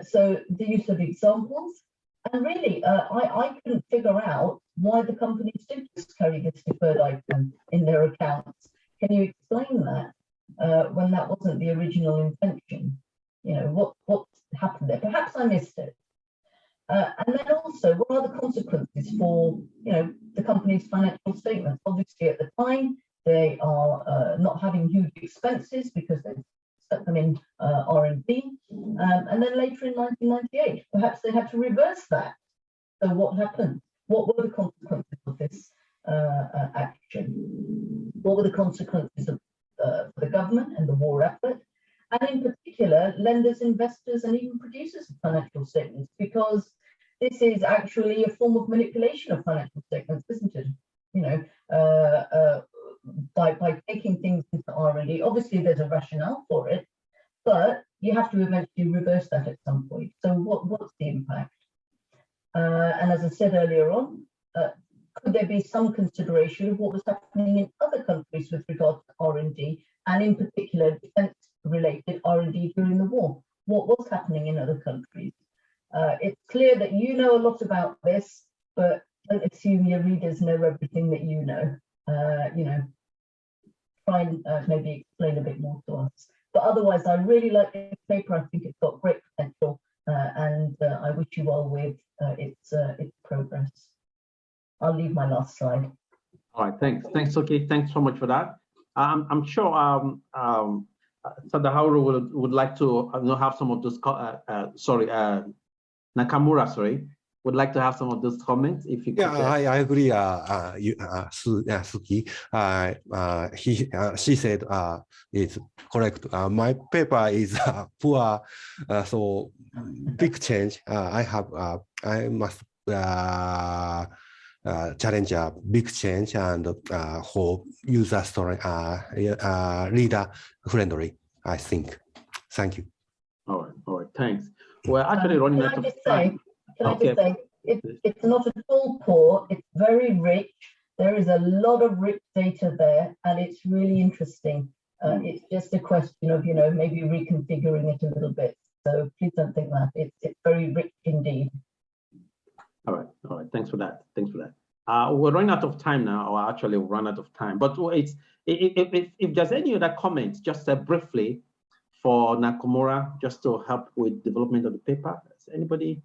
So the use of examples, and really, I couldn't figure out why the companies did just carry this deferred item in their accounts. Can you explain that when that wasn't the original intention? You know, what happened there? Perhaps I missed it. And then also, what are the consequences for, you know, the company's financial statements? Obviously, at the time, they are not having huge expenses because they've set them in R&D. And then later in 1998, perhaps they had to reverse that. So what happened? What were the consequences of this action? What were the consequences of for the government and the war effort? And in particular, lenders, investors, and even producers of financial statements, because this is actually a form of manipulation of financial statements, isn't it? You know, by taking things into R&D, obviously there's a rationale for it, but you have to eventually reverse that at some point. So what's the impact? And as I said earlier on, could there be some consideration of what was happening in other countries with regard to R&D, and in particular defense-related R&D during the war? What was happening in other countries? It's clear that you know a lot about this, but don't assume your readers know everything that you know. You know, try and maybe explain a bit more to us. But otherwise, I really like this paper. I think it's got great potential, and I wish you well with its progress. I'll leave my last slide. All right, thanks, Soki. Thanks so much for that. I'm sure Sadaharu would like to have some of those. Nakamura, would like to have some of those comments if you could. Yeah, I agree. Suki, she said it's correct. My paper is poor, so big change. I must challenge a big change and hope user story reader friendly, I think. Thank you. All right, thanks. We're actually running out of time. Can I just say, it's not at all poor, it's very rich. There is a lot of rich data there, and it's really interesting. It's just a question of, you know, maybe reconfiguring it a little bit. So please don't think that. It's very rich indeed. All right. Thanks for that. We're running out of time now, or actually we'll run out of time. But if there's any other comments, just briefly for Nakamura, just to help with development of the paper. Does anybody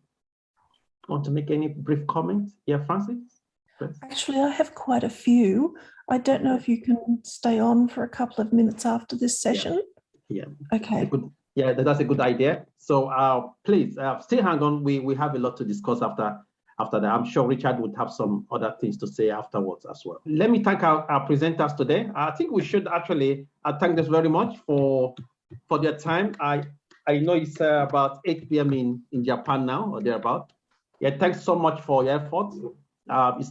want to make any brief comments? Yeah, Francis? Please. Actually, I have quite a few. I don't know if you can stay on for a couple of minutes after this session. Yeah. Okay. Yeah, that's a good idea. So please still hang on. We have a lot to discuss after that. I'm sure Richard would have some other things to say afterwards as well. Let me thank our presenters today. I think we should actually thank them very much for their time. I know it's about 8 p.m. in Japan now, or thereabout. Yeah, thanks so much for your efforts.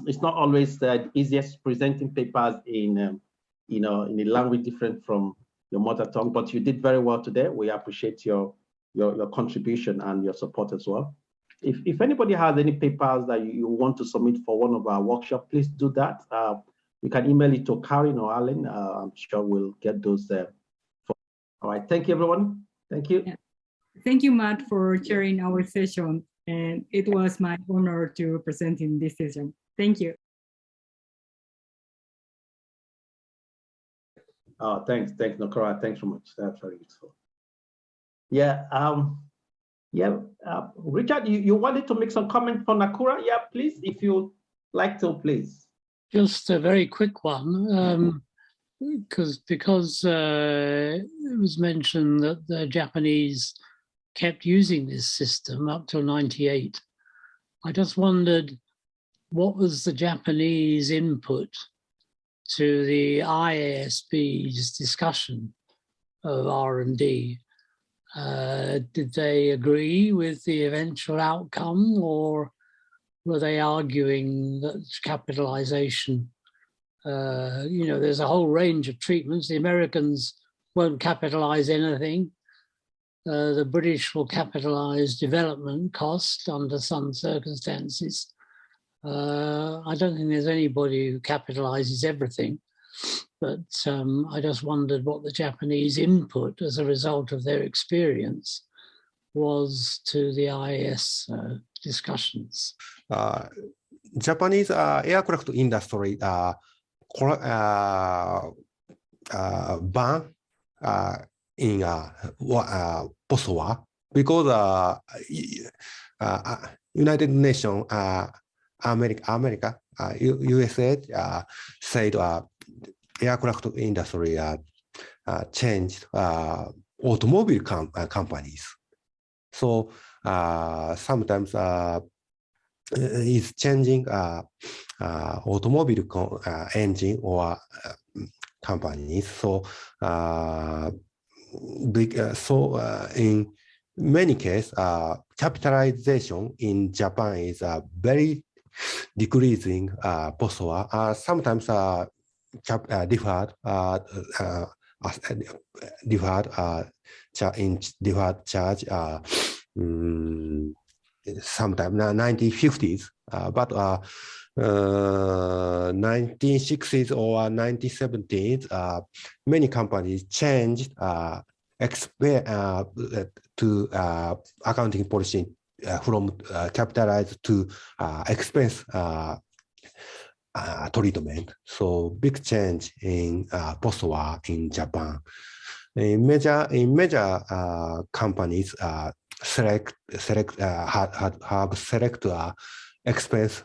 It's not always the easiest presenting papers in a language different from your mother tongue, but you did very well today. We appreciate your contribution and your support as well. If anybody has any papers that you want to submit for one of our workshops, please do that. you can email it to Karen or Alan. I'm sure we'll get those there. All right, thank you, everyone. Thank you. Yeah. Thank you, Matt, for chairing our session. And it was my honor to present in this session. Thank you. Thanks, Nokora. Thanks so much. That's very useful. Yeah, Richard, you wanted to make some comment for Nakura? Yeah, please, if you like to, please. Just a very quick one, because it was mentioned that the Japanese kept using this system up till '98. I just wondered, what was the Japanese input to the IASB's discussion of R&D? Did they agree with the eventual outcome, or were they arguing that capitalization, there's a whole range of treatments. The Americans won't capitalize anything. The British will capitalize development cost under some circumstances. I don't think there's anybody who capitalizes everything, but I just wondered what the Japanese input as a result of their experience was to the IAS discussions. Japanese aircraft industry ban in post-war because United Nations, America, USA said aircraft industry changed automobile companies. So sometimes is changing automobile engine or companies. So in many cases, capitalization in Japan is very decreasing post-war. Sometimes deferred charge. Sometimes 1950s, but 1960s or 1970s, many companies changed to accounting policy from capitalized to expense treatment. So big change in post-war in Japan. In major companies have select expense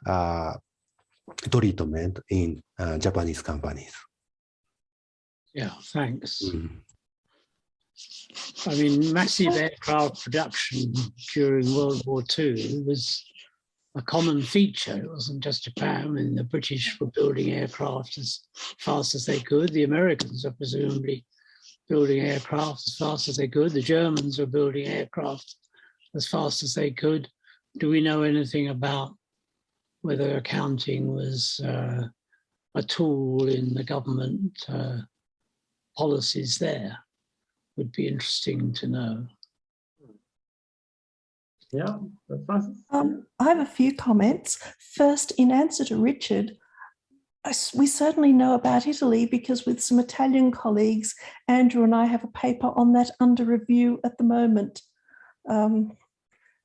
treatment in Japanese companies. Yeah, thanks. I mean, massive aircraft production during World War II was a common feature. It wasn't just Japan. I mean, the British were building aircraft as fast as they could. The Americans are presumably building aircraft as fast as they could. The Germans were building aircraft as fast as they could. Do we know anything about whether accounting was a tool in the government policies there? Would be interesting to know. Yeah, Francis. I have a few comments. First, in answer to Richard, we certainly know about Italy because with some Italian colleagues, Andrew and I have a paper on that under review at the moment.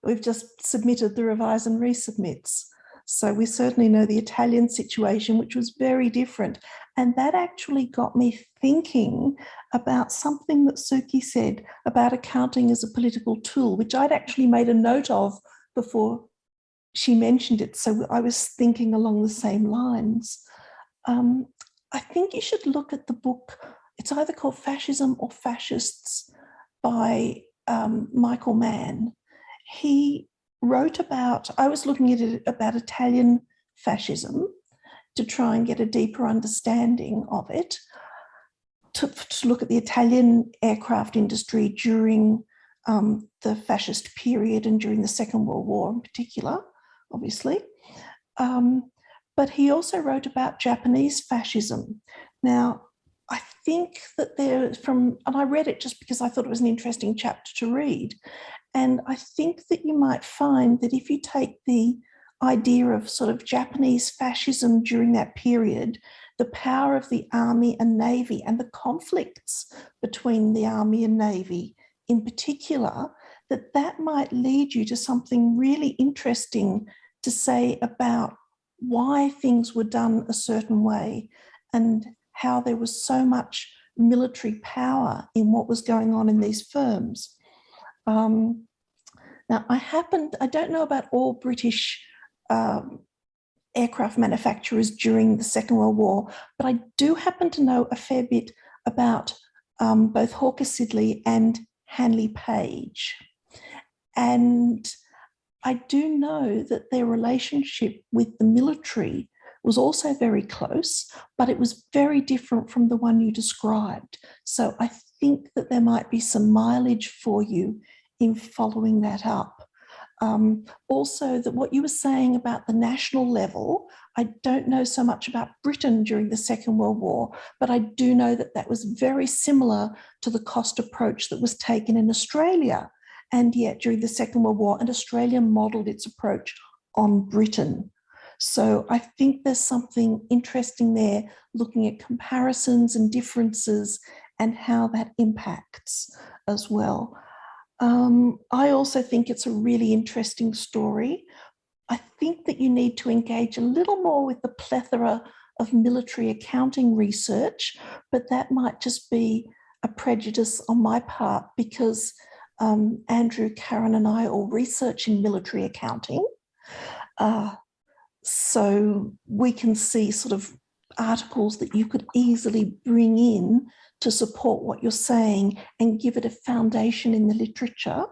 We've just submitted the revise and resubmits. So we certainly know the Italian situation, which was very different. And that actually got me thinking about something that Suki said about accounting as a political tool, which I'd actually made a note of before she mentioned it. So I was thinking along the same lines. I think you should look at the book. It's either called Fascism or Fascists by Michael Mann. He wrote about, I was looking at it about Italian fascism to try and get a deeper understanding of it, to look at the Italian aircraft industry during the fascist period and during the Second World War in particular, obviously. But he also wrote about Japanese fascism. Now, I think that and I read it just because I thought it was an interesting chapter to read. And I think that you might find that if you take the idea of sort of Japanese fascism during that period, the power of the Army and Navy and the conflicts between the Army and Navy in particular, that might lead you to something really interesting to say about why things were done a certain way and how there was so much military power in what was going on in these firms. Now, I don't know about all British aircraft manufacturers during the Second World War, but I do happen to know a fair bit about both Hawker Siddeley and Hanley Page. And I do know that their relationship with the military was also very close, but it was very different from the one you described. So I think that there might be some mileage for you in following that up. Also, that what you were saying about the national level, I don't know so much about Britain during the Second World War, but I do know that that was very similar to the cost approach that was taken in Australia. And yet during the Second World War, and Australia modelled its approach on Britain. So I think there's something interesting there, looking at comparisons and differences and how that impacts as well. I also think it's a really interesting story. I think that you need to engage a little more with the plethora of military accounting research, but that might just be a prejudice on my part because Andrew, Karen and I all research in military accounting. So we can see sort of articles that you could easily bring in to support what you're saying and give it a foundation in the literature.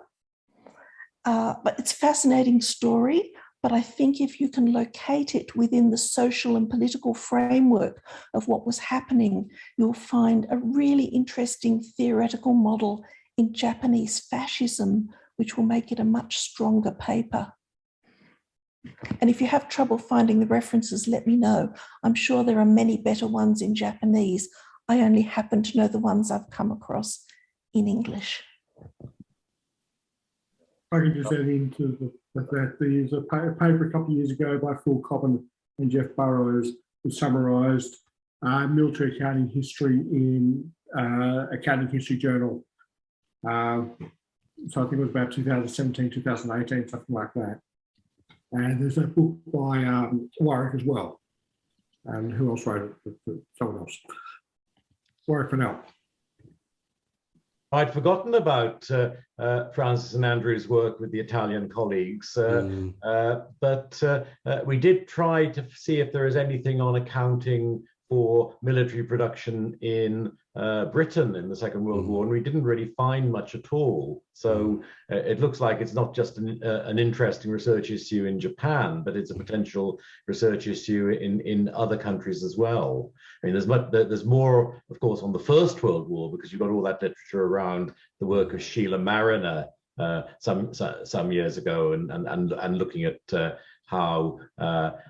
But it's a fascinating story, but I think if you can locate it within the social and political framework of what was happening, you'll find a really interesting theoretical model in Japanese fascism, which will make it a much stronger paper. And if you have trouble finding the references, let me know. I'm sure there are many better ones in Japanese. I only happen to know the ones I've come across in English. I can just add into that there's a paper a couple of years ago by Phil Cobbin and Jeff Burrows that summarised military accounting history in Accounting History Journal. So I think it was about 2017, 2018, something like that. And there's a book by Warwick as well. And who else wrote it? Someone else. Warwick Fennell. I'd forgotten about Francis and Andrew's work with the Italian colleagues, but we did try to see if there is anything on accounting for military production in Britain in the Second World War, and we didn't really find much at all. So it looks like it's not just an interesting research issue in Japan, but it's a potential research issue in other countries as well. I mean, there's more, of course, on the First World War, because you've got all that literature around the work of Sheila Mariner some years ago, and looking at how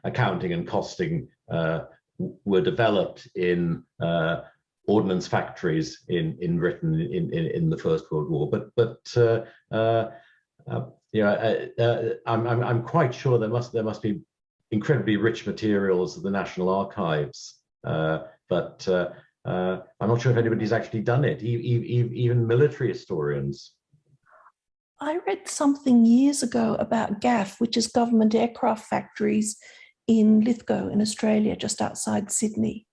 accounting and costing were developed in ordnance factories in Britain in the First World War. I'm quite sure there must be incredibly rich materials of the National Archives, but I'm not sure if anybody's actually done it, even military historians. I read something years ago about GAF, which is Government Aircraft Factories in Lithgow in Australia, just outside Sydney.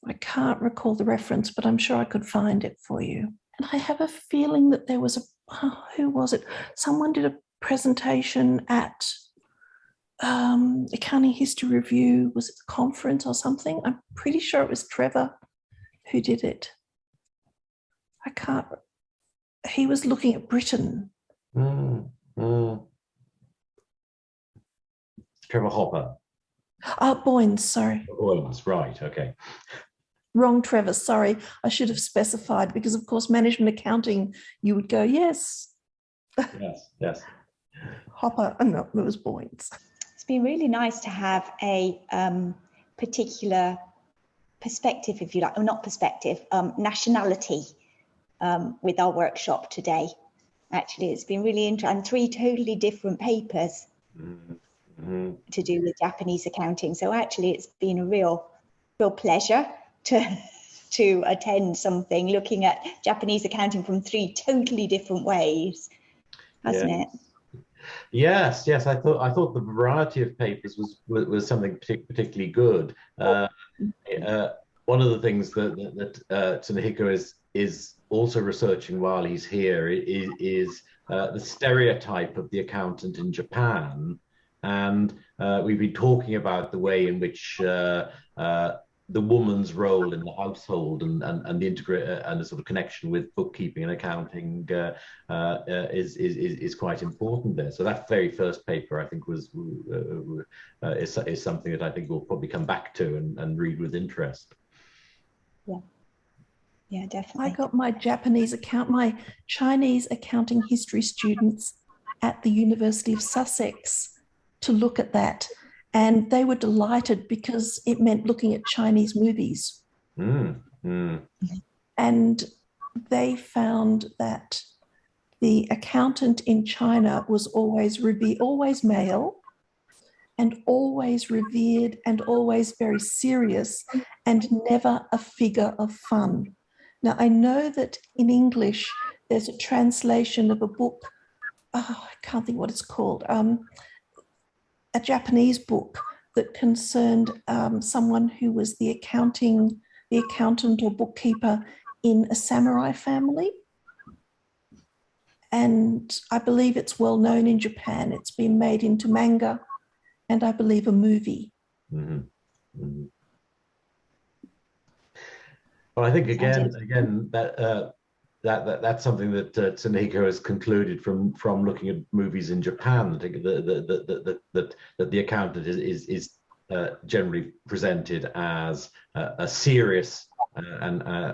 I can't recall the reference, but I'm sure I could find it for you. And I have a feeling that there was who was it? Someone did a presentation at Accounting History Review. Was it the conference or something? I'm pretty sure it was Trevor who did it. He was looking at Britain. Trevor Hopper. Boynes, sorry. Boynes, right, okay. Wrong Trevor, sorry. I should have specified because, of course, management accounting, you would go, yes. Yes. Hopper, no, it was Boynes. It's been really nice to have a particular perspective, if you like, or not perspective, nationality with our workshop today. Actually, it's been really interesting. And 3 totally different papers to do with Japanese accounting. So actually, it's been a real real pleasure to attend something looking at Japanese accounting from 3 totally different ways, hasn't it? Yes, yes. I thought the variety of papers was something particularly good. One of the things that Tsunehiko is also researching while he's here is the stereotype of the accountant in Japan, and we've been talking about the way in which the woman's role in the household and the and the sort of connection with bookkeeping and accounting is quite important there. So that very first paper, I think, is something that I think we'll probably come back to and read with interest. Yeah, definitely. I got my Chinese accounting history students at the University of Sussex to look at that. And they were delighted because it meant looking at Chinese movies. And they found that the accountant in China was always male and always revered and always very serious and never a figure of fun. Now, I know that in English, there's a translation of a book, I can't think what it's called, a Japanese book that concerned someone who was the accountant or bookkeeper in a samurai family. And I believe it's well known in Japan. It's been made into manga and I believe a movie. Well, I think again that's something that Tsunehiko has concluded from looking at movies in Japan. I think that the accountant is generally presented as a serious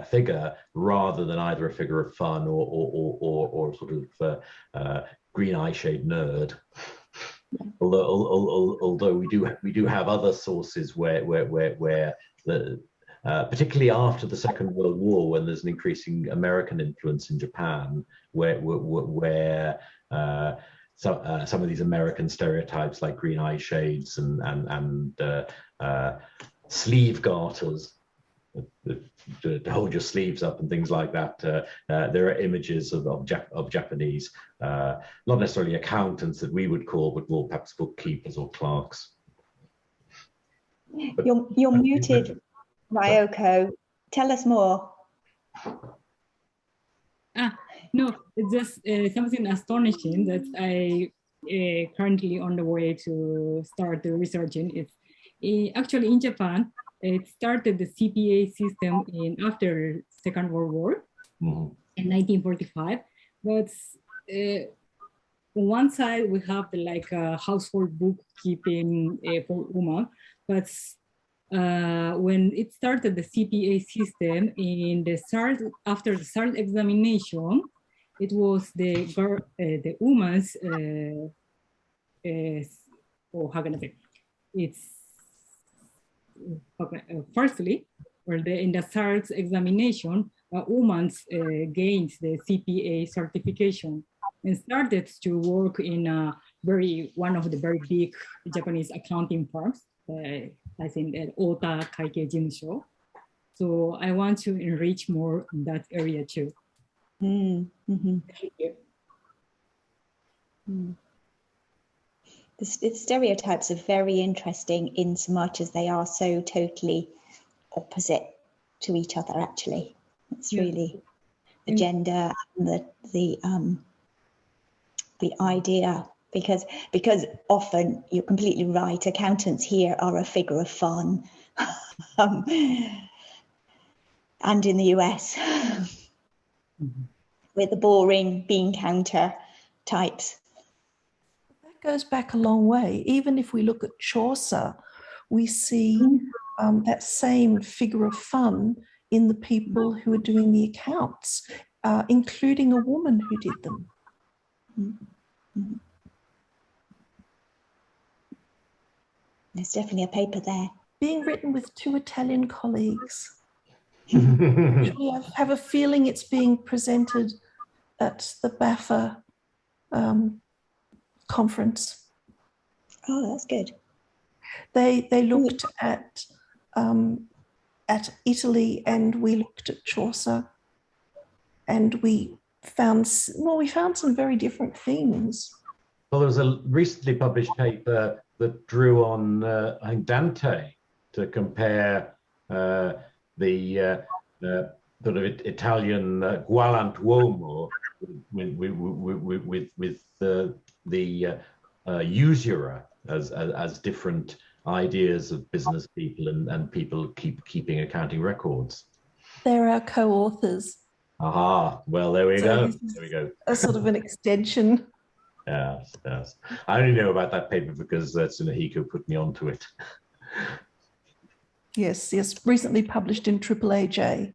figure rather than either a figure of fun or sort of green eye shade nerd. Although we do have other sources where the particularly after the Second World War, when there's an increasing American influence in Japan, where some of these American stereotypes like green eye shades and sleeve garters to hold your sleeves up and things like that. There are images of Japanese, not necessarily accountants that we would call, but more perhaps bookkeepers or clerks. You're muted, Ryoko. Tell us more. No, it's just something astonishing that I currently on the way to start the researching. It's actually in Japan. It started the CPA system after Second World War in 1945. But on one side we have the household bookkeeping for women, but when it started the CPA system after the third examination, it was the woman's how can I say? It's firstly, in the third examination, a woman gained the CPA certification and started to work in one of the very big Japanese accounting firms. I think at Ota Kaikei Jimusho. So I want to enrich more in that area too. Thank you. The stereotypes are very interesting in so much as they are so totally opposite to each other. Actually, it's really the gender and the idea. Because often you're completely right, accountants here are a figure of fun. And in the US, we're the boring bean counter types. That goes back a long way. Even if we look at Chaucer, we see that same figure of fun in the people who are doing the accounts, including a woman who did them. There's definitely a paper there. Being written with 2 Italian colleagues. Actually, I have a feeling it's being presented at the BAFA conference. Oh, that's good. They looked at at Italy and we looked at Chaucer, and we found some very different things. Well, there was a recently published paper that drew on, I think, Dante to compare the sort of Italian galantuomo with the usurer as different ideas of business people and people keeping accounting records. They're our co-authors. Aha, well, there we go. There we go. A sort of an extension. Yes, yes. I only know about that paper because Tsunehiko put me onto it. Yes, yes. Recently published in AAAJ.